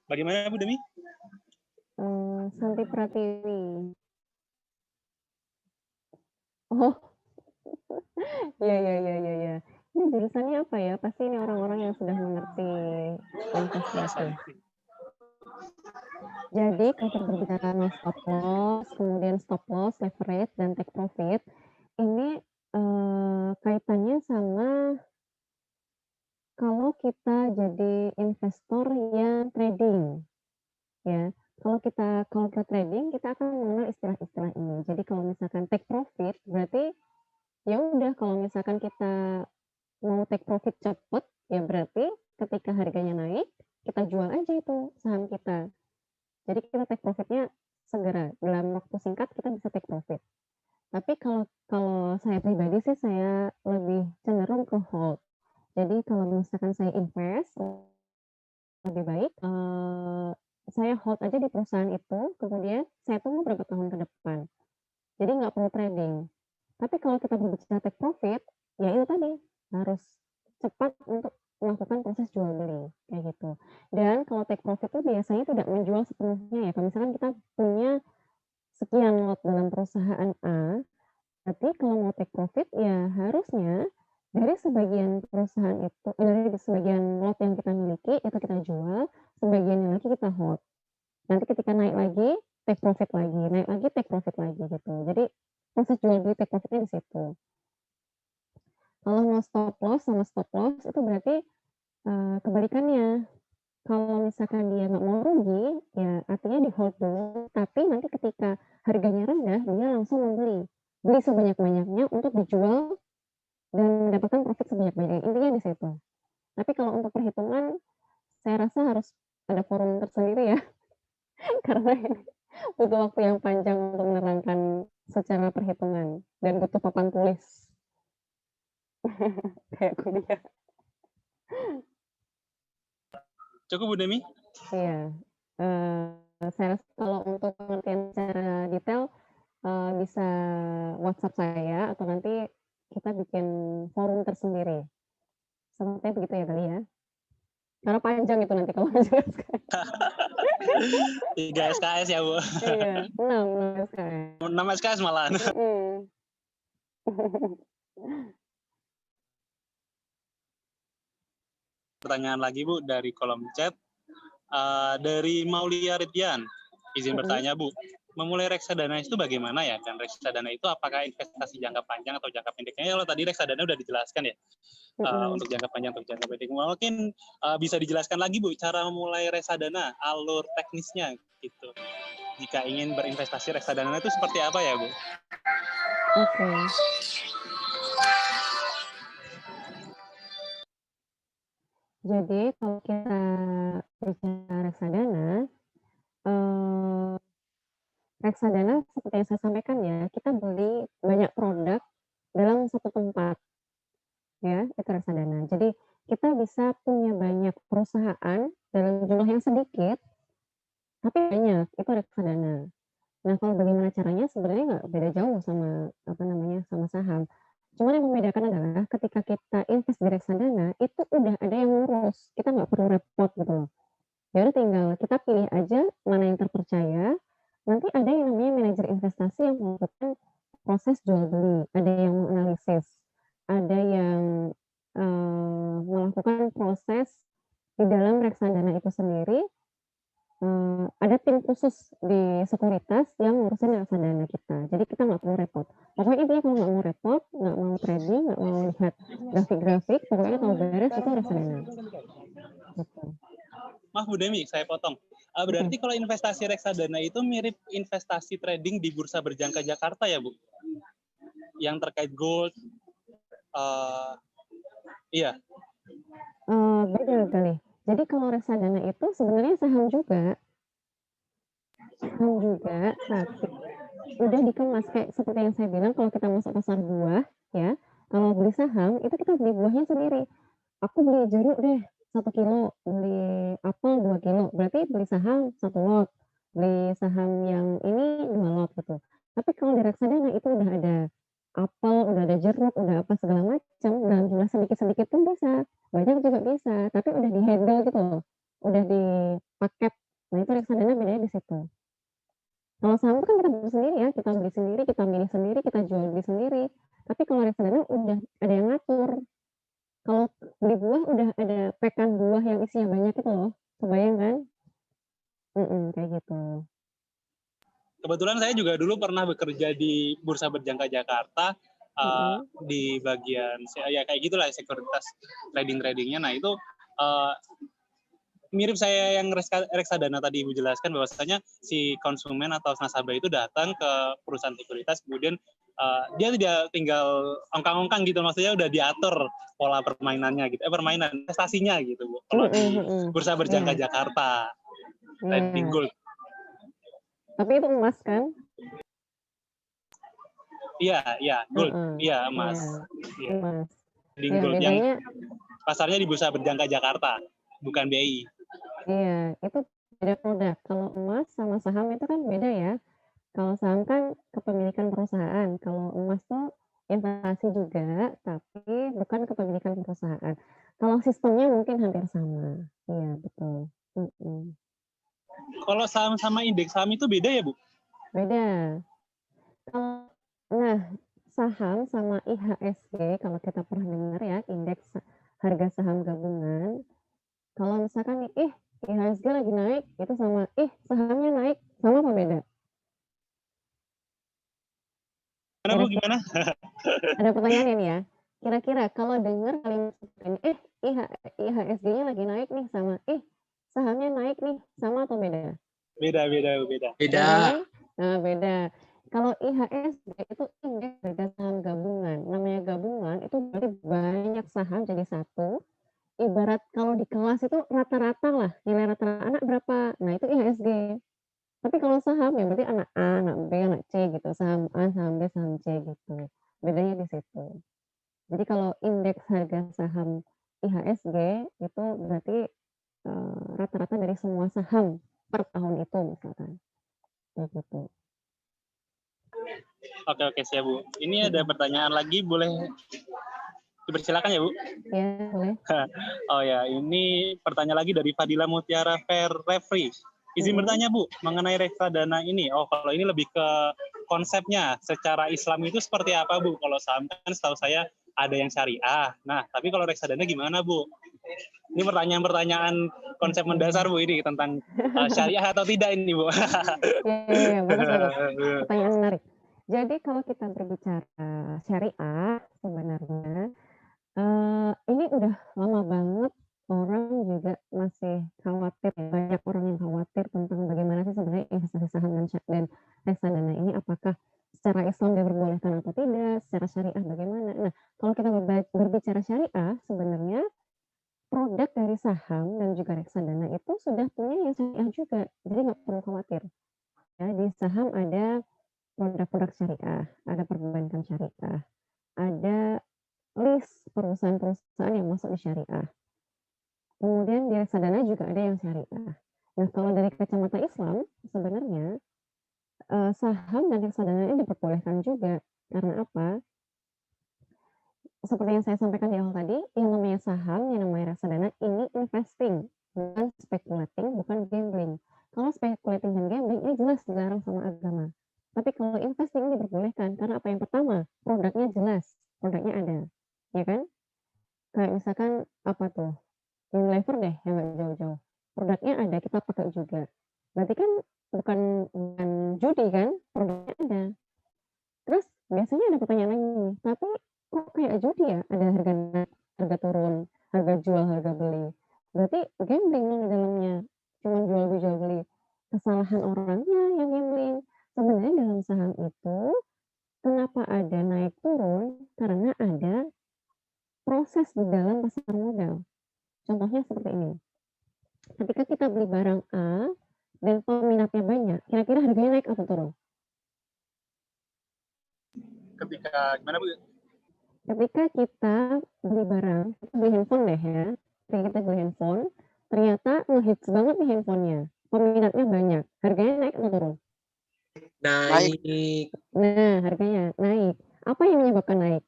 Bagaimana Bu Demi? Santi Pratiwi. Oh, iya. Ini jurusannya apa ya? Pasti ini orang-orang yang sudah mengerti investasi. Jadi kalau kita berbicara no stop loss, kemudian stop loss, leverage, dan take profit, ini kaitannya sama kalau kita jadi investor yang trading, ya. Kalau kita trading, kita akan mengenal istilah-istilah ini. Jadi kalau misalkan take profit, berarti ya udah kalau misalkan kita mau take profit cepet, ya berarti ketika harganya naik, kita jual aja itu saham kita. Jadi kita take profitnya segera, dalam waktu singkat kita bisa take profit. Tapi kalau saya pribadi sih saya lebih cenderung ke hold. Jadi kalau misalkan saya invest, lebih baik saya hold aja di perusahaan itu, kemudian saya tunggu berapa tahun ke depan. Jadi nggak perlu trading. Tapi kalau kita berbicara take profit, ya itu tadi harus cepat untuk melakukan proses jual beli kayak gitu. Dan kalau take profit itu biasanya tidak menjual sepenuhnya ya. Kalau misalkan kita punya sekian lot dalam perusahaan A, berarti kalau mau take profit ya harusnya dari sebagian perusahaan itu, dari sebagian lot yang kita miliki itu kita jual, sebagiannya lagi kita hold. Nanti ketika naik lagi, take profit lagi, naik lagi take profit lagi gitu. Jadi proses jual beli take profitnya di situ. Kalau mau stop loss sama stop loss itu berarti kebalikannya. Kalau misalkan dia nggak mau rugi, ya artinya di hold dulu. Tapi nanti ketika harganya rendah, dia langsung membeli, beli sebanyak-banyaknya untuk dijual dan mendapatkan profit sebanyak-banyaknya. Intinya di situ. Tapi kalau untuk perhitungan, saya rasa harus ada forum tersendiri ya, karena ini butuh waktu yang panjang untuk menerangkan secara perhitungan dan butuh papan tulis kayak kuliah. Cukup Bu Demi? Iya, saya rasa kalau untuk pengertian secara detail bisa WhatsApp saya atau nanti kita bikin forum tersendiri. Sepertinya begitu ya kali ya. Karena panjang itu nanti kalau menjelaskan. 3 SKS ya Bu? Iya, 6 SKS. 6 SKS malahan. Pertanyaan lagi Bu dari kolom chat. Dari Maulia Ridyan, izin bertanya Bu, memulai reksadana itu bagaimana ya? Dan reksadana itu apakah investasi jangka panjang atau jangka pendeknya? Kalau tadi reksadana udah dijelaskan ya, untuk jangka panjang atau jangka pendek. Mungkin bisa dijelaskan lagi Bu, cara memulai reksadana, alur teknisnya gitu. Jika ingin berinvestasi reksadana itu seperti apa ya Bu? Oke. Jadi kalau kita bicara reksadana seperti yang saya sampaikan ya, kita beli banyak produk dalam satu tempat, ya itu reksadana. Jadi kita bisa punya banyak perusahaan dalam jumlah yang sedikit, tapi banyak, itu reksadana. Nah kalau bagaimana caranya sebenarnya nggak beda jauh sama sama saham. Cuman yang membedakan adalah ketika kita invest di reksadana itu udah ada yang ngurus, kita nggak perlu repot gitu loh. Ya udah tinggal kita pilih aja mana yang terpercaya. Nanti ada yang namanya manajer investasi yang melakukan proses jual beli, ada yang menganalisis, ada yang melakukan proses di dalam reksadana itu sendiri. Ada tim khusus di sekuritas yang ngurusin reksadana kita. Jadi kita nggak perlu repot. Pokoknya intinya kalau nggak mau repot, nggak mau trading, nggak mau lihat grafik-grafik, pokoknya kalau beres itu reksadana. Gitu. Maaf Bu Demi, saya potong. Berarti kalau investasi reksadana itu mirip investasi trading di bursa berjangka Jakarta ya Bu? Yang terkait gold, iya. Beda kali. Jadi kalau reksadana itu sebenarnya saham juga, tapi udah dikemas kayak seperti yang saya bilang kalau kita masuk pasar buah, ya, kalau beli saham itu kita beli buahnya sendiri. Aku beli jeruk deh 1 kilo, beli apel 2 kilo, berarti beli saham 1 lot, beli saham yang ini 2 lot gitu. Tapi kalau di reksadana itu udah ada apel, udah ada jeruk, udah apa segala macam, dalam jumlah sedikit-sedikit pun bisa, banyak juga bisa, tapi udah di-handle gitu loh, udah dipaket bedanya di situ. Kalau saham kan kita beli sendiri ya, kita beli sendiri, kita milih sendiri, kita jual beli sendiri. Tapi kalau reksadana udah ada yang ngatur. Kalau beli buah udah ada pekan buah yang isinya banyak itu loh, kebayang kan? Kayak gitu. Kebetulan saya juga dulu pernah bekerja di Bursa Berjangka Jakarta, di bagian ya kayak gitulah sekuritas tradingnya. Nah itu mirip saya yang reksadana tadi Ibu jelaskan, bahwasanya si konsumen atau nasabah itu datang ke perusahaan sekuritas, kemudian dia tidak tinggal ongkang-ongkang gitu, maksudnya udah diatur pola permainannya gitu, permainan investasinya gitu Bu. Kalau di Bursa Berjangka Jakarta, trading gold. Tapi itu emas kan? Iya, gold. Iya, emas. Emas. Trading gold yang pasarnya di Bursa Berjangka Jakarta, bukan BI. Iya, itu beda produk. Kalau emas sama saham itu kan beda ya. Kalau saham kan kepemilikan perusahaan. Kalau emas tuh investasi juga, tapi bukan kepemilikan perusahaan. Kalau sistemnya mungkin hampir sama. Iya, betul. Kalau saham sama indeks saham itu beda ya, Bu? Beda. Nah, saham sama IHSG, kalau kita pernah dengar ya, indeks harga saham gabungan. Kalau misalkan nih, IHSG lagi naik, itu sama, sahamnya naik, sama apa beda? Gimana Bu, gimana? Ada pertanyaan ini ya. Kira-kira kalau dengar kalimat ini, IHSG-nya lagi naik nih, sama, sahamnya naik nih, sama atau beda? Beda. Nah, beda. Kalau IHSG itu indeks harga saham gabungan. Namanya gabungan itu berarti banyak saham jadi satu. Ibarat kalau di kelas itu rata-rata lah, nilai rata-rata anak berapa. Nah, itu IHSG. Tapi kalau saham ya berarti anak A, anak B, anak C gitu. Saham A, saham B, saham C gitu. Bedanya di situ. Jadi kalau indeks harga saham IHSG itu berarti rata-rata dari semua saham per tahun itu misalkan. Begitu. Oke, siap Bu. Ini ada pertanyaan lagi, boleh dipersilakan ya Bu? Ya, boleh. Oh ya, ini pertanyaan lagi dari Fadila Mutiara Refri. Izin bertanya Bu, mengenai reksadana ini. Oh, kalau ini lebih ke konsepnya, secara Islam itu seperti apa Bu? Kalau saham kan setahu saya ada yang syariah. Nah, tapi kalau reksadana gimana Bu? Ini pertanyaan konsep mendasar Bu ini tentang syariah atau tidak ini Bu? Iya, bagus. Pertanyaan menarik. Jadi kalau kita berbicara syariah, sebenarnya ini udah lama banget orang juga masih khawatir, banyak orang yang khawatir tentang bagaimana sih sebenarnya investasi saham dan reksadana ini, apakah secara Islam diperbolehkan atau tidak, secara syariah bagaimana. Nah, kalau kita berbicara syariah, sebenarnya produk dari saham dan juga reksadana itu sudah punya yang syariah juga, jadi nggak perlu khawatir. Ya, di saham ada produk-produk syariah, ada perbankan syariah, ada list perusahaan-perusahaan yang masuk di syariah. Kemudian di reksadana juga ada yang syariah. Nah, kalau dari kacamata Islam, sebenarnya saham dan reksadana ini diperbolehkan juga. Karena apa? Seperti yang saya sampaikan di awal tadi, yang namanya saham, yang namanya reksadana, ini investing, bukan speculating, bukan gambling. Kalau speculating dan gambling, ini jelas dilarang sama agama. Tapi kalau investing ini diperbolehkan, karena apa? Yang pertama, produknya jelas, produknya ada. Ya kan? Kayak misalkan, apa tuh? Unilever deh, yang nggak jauh-jauh. Produknya ada, kita pakai juga. Berarti kan bukan judi kan? Produknya ada. Terus biasanya ada pertanyaan lagi nih, tapi kok kayak judi ya? Ada harga naik, harga turun, harga jual, harga beli. Berarti gambling nih di dalamnya. Cuma jual beli. Kesalahan orangnya yang gambling. Sebenarnya dalam saham itu, kenapa ada naik turun? Karena ada proses di dalam pasar modal. Contohnya seperti ini. Ketika kita beli barang A dan peminatnya banyak, kira-kira harganya naik atau turun? Ketika gimana Bu? Ketika kita beli barang, kita beli handphone deh ya. Ketika kita beli handphone, ternyata ngehits banget nih handphonenya. Peminatnya banyak. Harganya naik atau turun? Naik. Nah, harganya naik. Apa yang menyebabkan naik?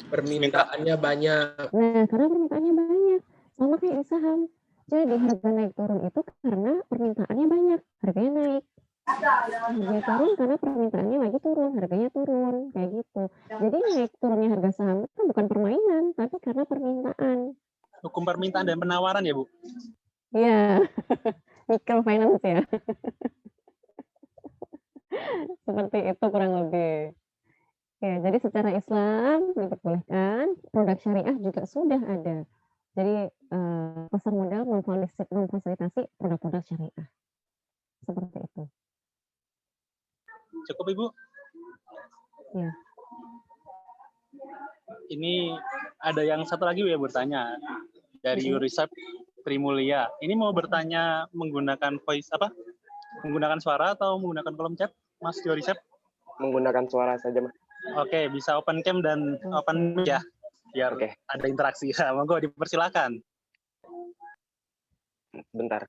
Permintaannya banyak. Nah, karena permintaannya banyak. Sama kayak di saham. Jadi harga naik turun itu karena permintaannya banyak, harganya naik. Harganya turun karena permintaannya lagi turun, harganya turun, kayak gitu. Jadi naik turunnya harga saham itu bukan permainan, tapi karena permintaan. Hukum permintaan dan penawaran ya, Bu? Iya, Nickel Finance ya. Seperti itu kurang lebih. Ya, jadi secara Islam diperbolehkan, produk syariah juga sudah ada. Jadi pasar modal memfasilitasi produk-produk syariah. Seperti itu. Cukup, Ibu? Ya. Ini ada yang satu lagi ya bertanya dari Yurisap Trimulia. Ini mau bertanya menggunakan voice apa? Menggunakan suara atau menggunakan kolom chat, Mas Yurisap? Menggunakan suara saja, Mas. Oke, bisa open cam dan open mic ya, biar ada interaksi. Ya, monggo dipersilakan. Bentar.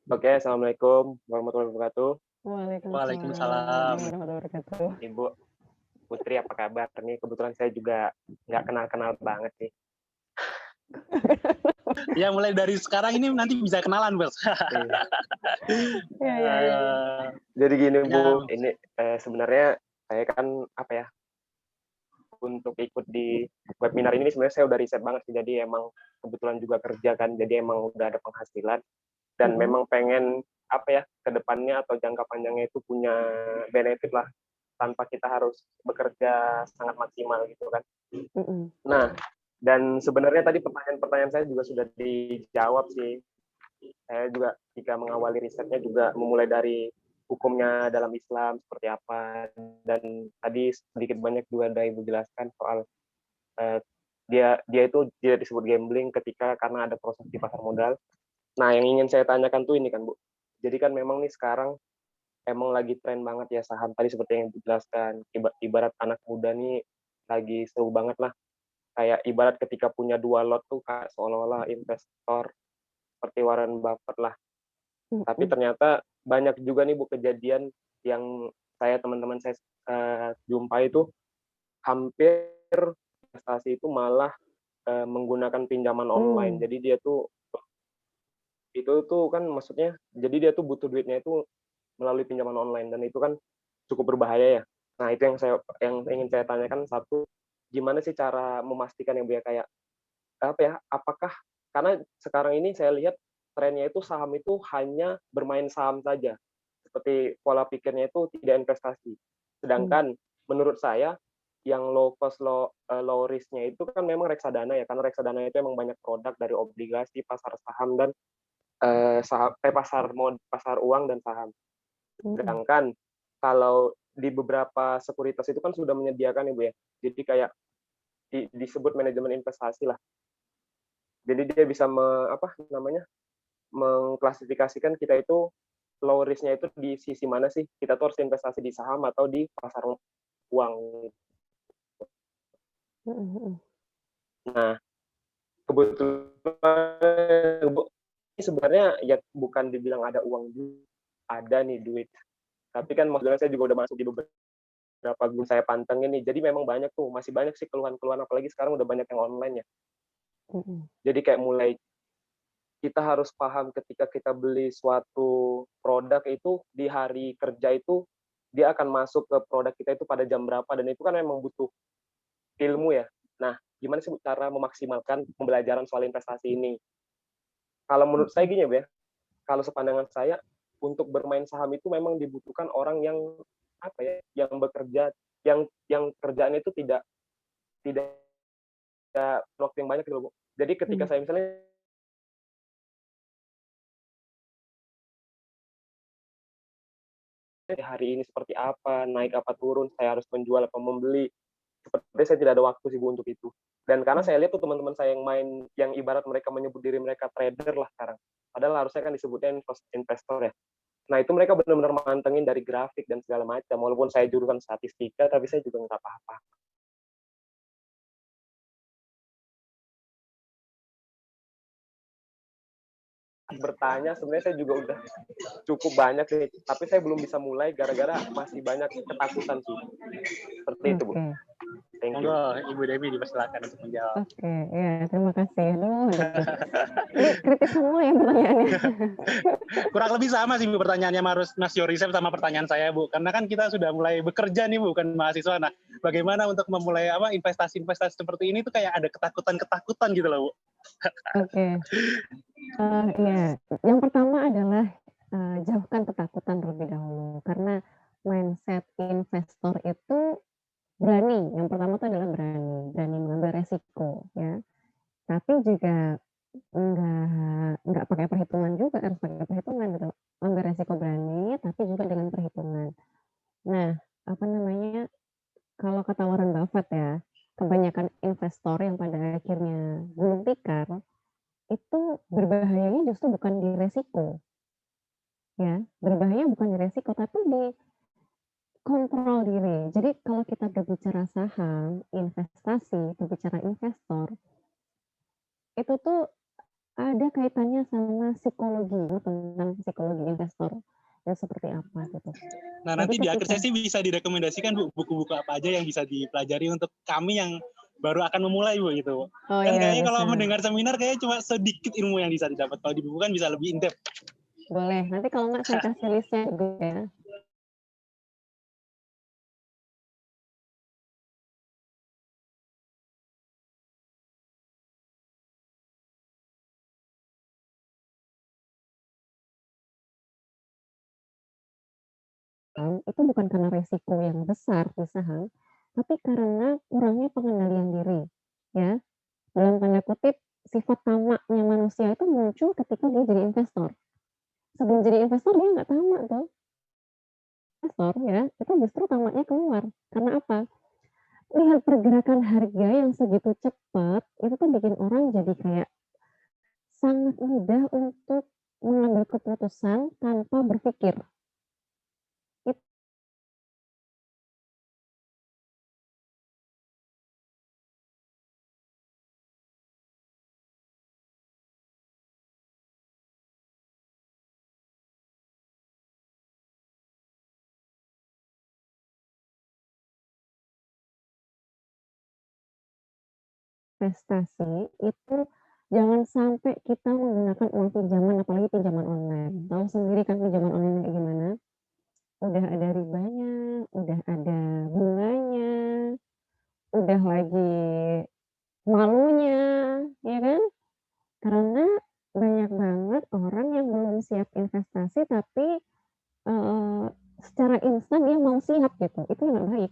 Oke, assalamualaikum warahmatullahi wabarakatuh. Waalaikumsalam. Ibu Putri, apa kabar? Nih kebetulan saya juga nggak kenal-kenal banget sih. Ya, mulai dari sekarang ini nanti bisa kenalan, Bos. Jadi gini, Bu, ini sebenarnya saya kan apa ya, untuk ikut di webinar ini sebenarnya saya udah riset banget sih. Jadi emang kebetulan juga kerja kan, jadi emang udah ada penghasilan dan memang pengen apa ya, ke depannya atau jangka panjangnya itu punya benefit lah tanpa kita harus bekerja sangat maksimal gitu kan. Nah, dan sebenarnya tadi pertanyaan-pertanyaan saya juga sudah dijawab sih. Saya juga jika mengawali risetnya juga memulai dari hukumnya dalam Islam seperti apa, dan tadi sedikit banyak juga ada Ibu jelaskan soal dia itu tidak disebut gambling ketika karena ada proses di pasar modal. Nah, yang ingin saya tanyakan tuh ini kan, Bu. Jadi kan memang nih sekarang emang lagi tren banget ya saham, tadi seperti yang dijelaskan. Ibarat anak muda nih lagi seru banget lah. Kayak ibarat ketika punya 2 lot tuh kayak seolah-olah investor seperti Warren Buffett lah. Tapi ternyata banyak juga nih, Bu, kejadian yang teman-teman saya jumpai itu hampir investasi itu malah menggunakan pinjaman online. Jadi dia tuh itu kan maksudnya jadi dia tuh butuh duitnya itu melalui pinjaman online, dan itu kan cukup berbahaya ya. Nah, itu yang ingin saya tanyakan. Satu, gimana sih cara memastikan yang kayak apa ya, apakah karena sekarang ini saya lihat trennya itu saham itu hanya bermain saham saja. Seperti pola pikirnya itu tidak investasi. Sedangkan menurut saya yang low cost low risk-nya itu kan memang reksadana ya, karena reksadana itu memang banyak produk dari obligasi, pasar saham dan pasar uang dan saham. Sedangkan kalau di beberapa sekuritas itu kan sudah menyediakan, Ibu ya. Jadi kayak disebut manajemen investasi lah. Jadi dia bisa mengklasifikasikan kita itu low risk-nya itu di sisi mana sih? Kita tuh harus investasi di saham atau di pasar uang. Nah, kebetulan ini sebenarnya ya bukan dibilang ada uang juga, ada nih duit. Tapi kan maksudnya saya juga udah masuk di beberapa grup saya pantengin nih. Jadi memang banyak tuh, masih banyak sih keluhan-keluhan, apalagi sekarang udah banyak yang online ya. Jadi kayak mulai kita harus paham ketika kita beli suatu produk itu di hari kerja itu dia akan masuk ke produk kita itu pada jam berapa, dan itu kan memang butuh ilmu ya. Nah, gimana sih cara memaksimalkan pembelajaran soal investasi ini? Kalau menurut saya gini ya, kalau sepandangan saya, untuk bermain saham itu memang dibutuhkan orang yang apa ya, yang bekerja, yang kerjaannya itu tidak waktu yang banyak gitu, Bu. Jadi ketika saya misalnya hari ini seperti apa, naik apa turun, saya harus menjual apa membeli. Sepertinya saya tidak ada waktu sih, Bu, untuk itu. Dan karena saya lihat tuh teman-teman saya yang main, yang ibarat mereka menyebut diri mereka trader lah sekarang. Padahal harusnya kan disebutnya investor ya. Nah, itu mereka benar-benar mantengin dari grafik dan segala macam. Walaupun saya jurusan statistika, tapi saya juga nggak apa-apa. Bertanya, sebenarnya saya juga udah cukup banyak nih, tapi saya belum bisa mulai gara-gara masih banyak ketakutan sih. Seperti itu, Bu. Thank you. Monggo Ibu Demi dipersilakan untuk menjawab. Oke, ya terima kasih. Aduh. Ini kritis semua ya pertanyaannya. Kurang lebih sama sih Bu pertanyaannya Mas Yorisem sama pertanyaan saya Bu. Karena kan kita sudah mulai bekerja nih Bu, bukan mahasiswa. Nah, bagaimana untuk memulai investasi-investasi seperti ini tuh kayak ada ketakutan-ketakutan gitu loh Bu. Oke. Ya, yang pertama adalah jauhkan ketakutan terlebih dahulu. Karena mindset investor itu berani. Yang pertama itu adalah berani mengambil resiko ya. Tapi juga nggak pakai perhitungan juga, harus pakai perhitungan gitu. Ambil resiko berani, tapi juga dengan perhitungan. Nah, kalau kata Warren Buffett ya, kebanyakan investor yang pada akhirnya gulung tikar, itu berbahayanya justru bukan di resiko. Ya, berbahaya bukan di resiko, tapi di kontrol diri. Jadi kalau kita berbicara saham, investasi, berbicara investor, itu tuh ada kaitannya sama psikologi, tentang psikologi investor ya seperti apa gitu. Nah, nanti di akhir sesi bisa direkomendasikan Bu buku-buku apa aja yang bisa dipelajari untuk kami yang baru akan memulai Bu gitu. Oh, kan iya, kayaknya bisa. kalau mendengar seminar kayaknya cuma sedikit ilmu yang bisa didapat. Kalau di buku kan bisa lebih in-depth. Boleh, nanti kalau nggak saya kasih listnya juga ya. Itu bukan karena resiko yang besar di saham, tapi karena kurangnya pengendalian diri. Ya, dalam tanda kutip, sifat tamaknya manusia itu muncul ketika dia jadi investor. Sebelum jadi investor dia nggak tamak tuh. Investor ya, itu justru tamaknya keluar. Karena apa? Lihat pergerakan harga yang segitu cepat, itu tuh bikin orang jadi kayak sangat mudah untuk mengambil keputusan tanpa berpikir. Investasi itu jangan sampai kita menggunakan uang pinjaman, apalagi pinjaman online. Tahu sendiri kan pinjaman online kayak gimana? Udah ada ribanya, udah ada bunganya, udah lagi malunya, ya kan? Karena banyak banget orang yang belum siap investasi tapi secara instan dia mau siap gitu. Itu yang nggak baik,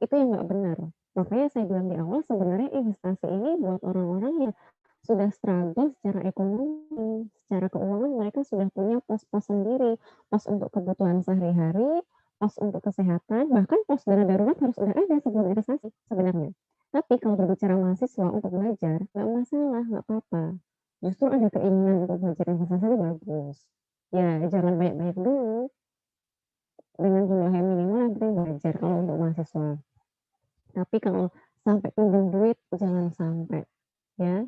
itu yang nggak benar. Makanya saya bilang di awal sebenarnya investasi ini buat orang-orang yang sudah struggle secara ekonomi, secara keuangan mereka sudah punya pos-pos sendiri, pos untuk kebutuhan sehari-hari, pos untuk kesehatan, bahkan pos dana darurat harus udah ada sebelum investasi sebenarnya. Tapi kalau berbicara mahasiswa untuk belajar, nggak masalah, nggak apa-apa. Justru ada keinginan untuk belajar investasi itu bagus. Ya, jangan banyak-banyak dulu. Dengan jumlah yang minimal nanti belajar kalau untuk mahasiswa. Tapi kalau sampai pinjam duit, jangan sampai. Ya.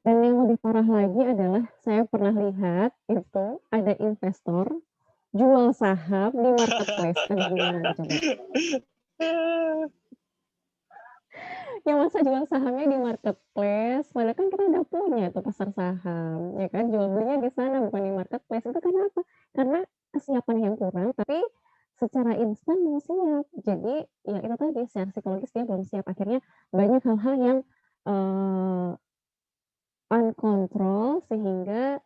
Dan yang lebih parah lagi adalah saya pernah lihat itu ada investor jual saham di marketplace. Aduh, gimana coba? Ya masa jual sahamnya di marketplace, padahal kan kita udah punya tuh pasar saham, ya kan? Jual belinya di sana bukan di marketplace. Itu karena apa? Karena kesiapan yang kurang, tapi secara instan mau siap. Jadi ya itu tadi secara psikologis dia belum siap. Akhirnya banyak hal-hal yang uncontrol sehingga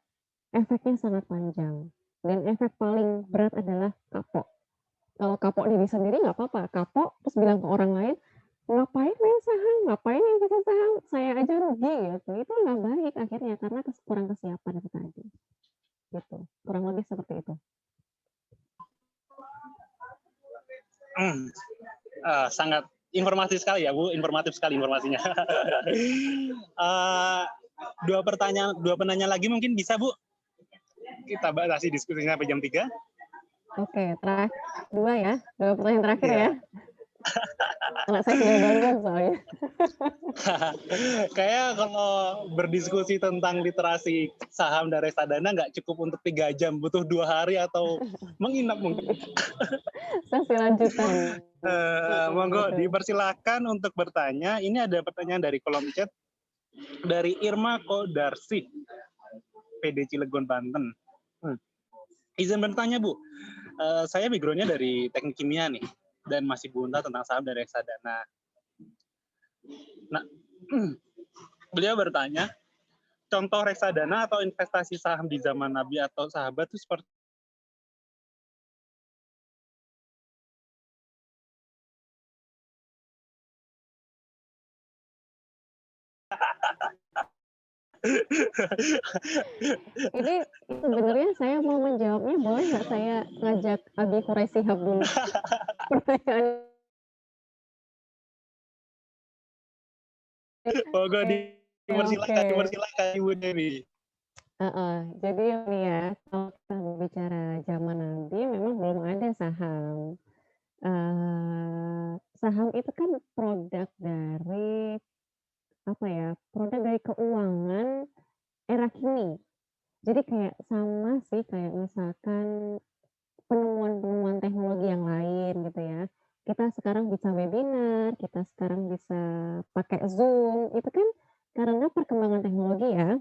efeknya sangat panjang. Dan efek paling berat adalah kapok. Kalau kapok diri sendiri nggak apa-apa. Kapok terus bilang ke orang lain, ngapain main saham, ngapain investasi saham, saya aja rugi gitu. Itu nggak baik akhirnya karena kurang kesiapan itu tadi. Gitu. Kurang lebih seperti itu. Sangat informatif sekali ya Bu, informatif sekali informasinya. Dua penanya lagi mungkin bisa Bu? Kita batasi diskusinya sampai jam 3. Oke, terakhir dua ya, dua pertanyaan terakhir ya. Kalau saya sudah banyak soalnya. Kayak kalau berdiskusi tentang literasi saham dan reksadana nggak cukup untuk 3 jam, butuh 2 hari atau menginap mungkin. Sesi lanjutan. Monggo Gitu. dipersilakan untuk bertanya. Ini ada pertanyaan dari kolom chat dari Irma Kodarsi, PD Cilegon, Banten. Izin bertanya, Bu. Saya background-nya dari teknik kimia nih, dan masih bunta tentang saham dan reksadana. Nah, beliau bertanya, contoh reksadana atau investasi saham di zaman Nabi atau sahabat itu seperti Ini sebenarnya saya mau menjawabnya, boleh nggak saya ngajak Abi Quraisy Shihab dulu? Pertanyaan. Monggo Oke. dipersilakan Ibu Dewi. Jadi ini ya, kalau kita berbicara zaman Nabi memang belum ada saham. Saham itu kan produk dari produk dari keuangan era kini. Jadi kayak sama sih kayak misalkan penemuan-penemuan teknologi yang lain gitu ya. Kita sekarang bisa webinar, kita sekarang bisa pakai Zoom, itu kan karena perkembangan teknologi ya.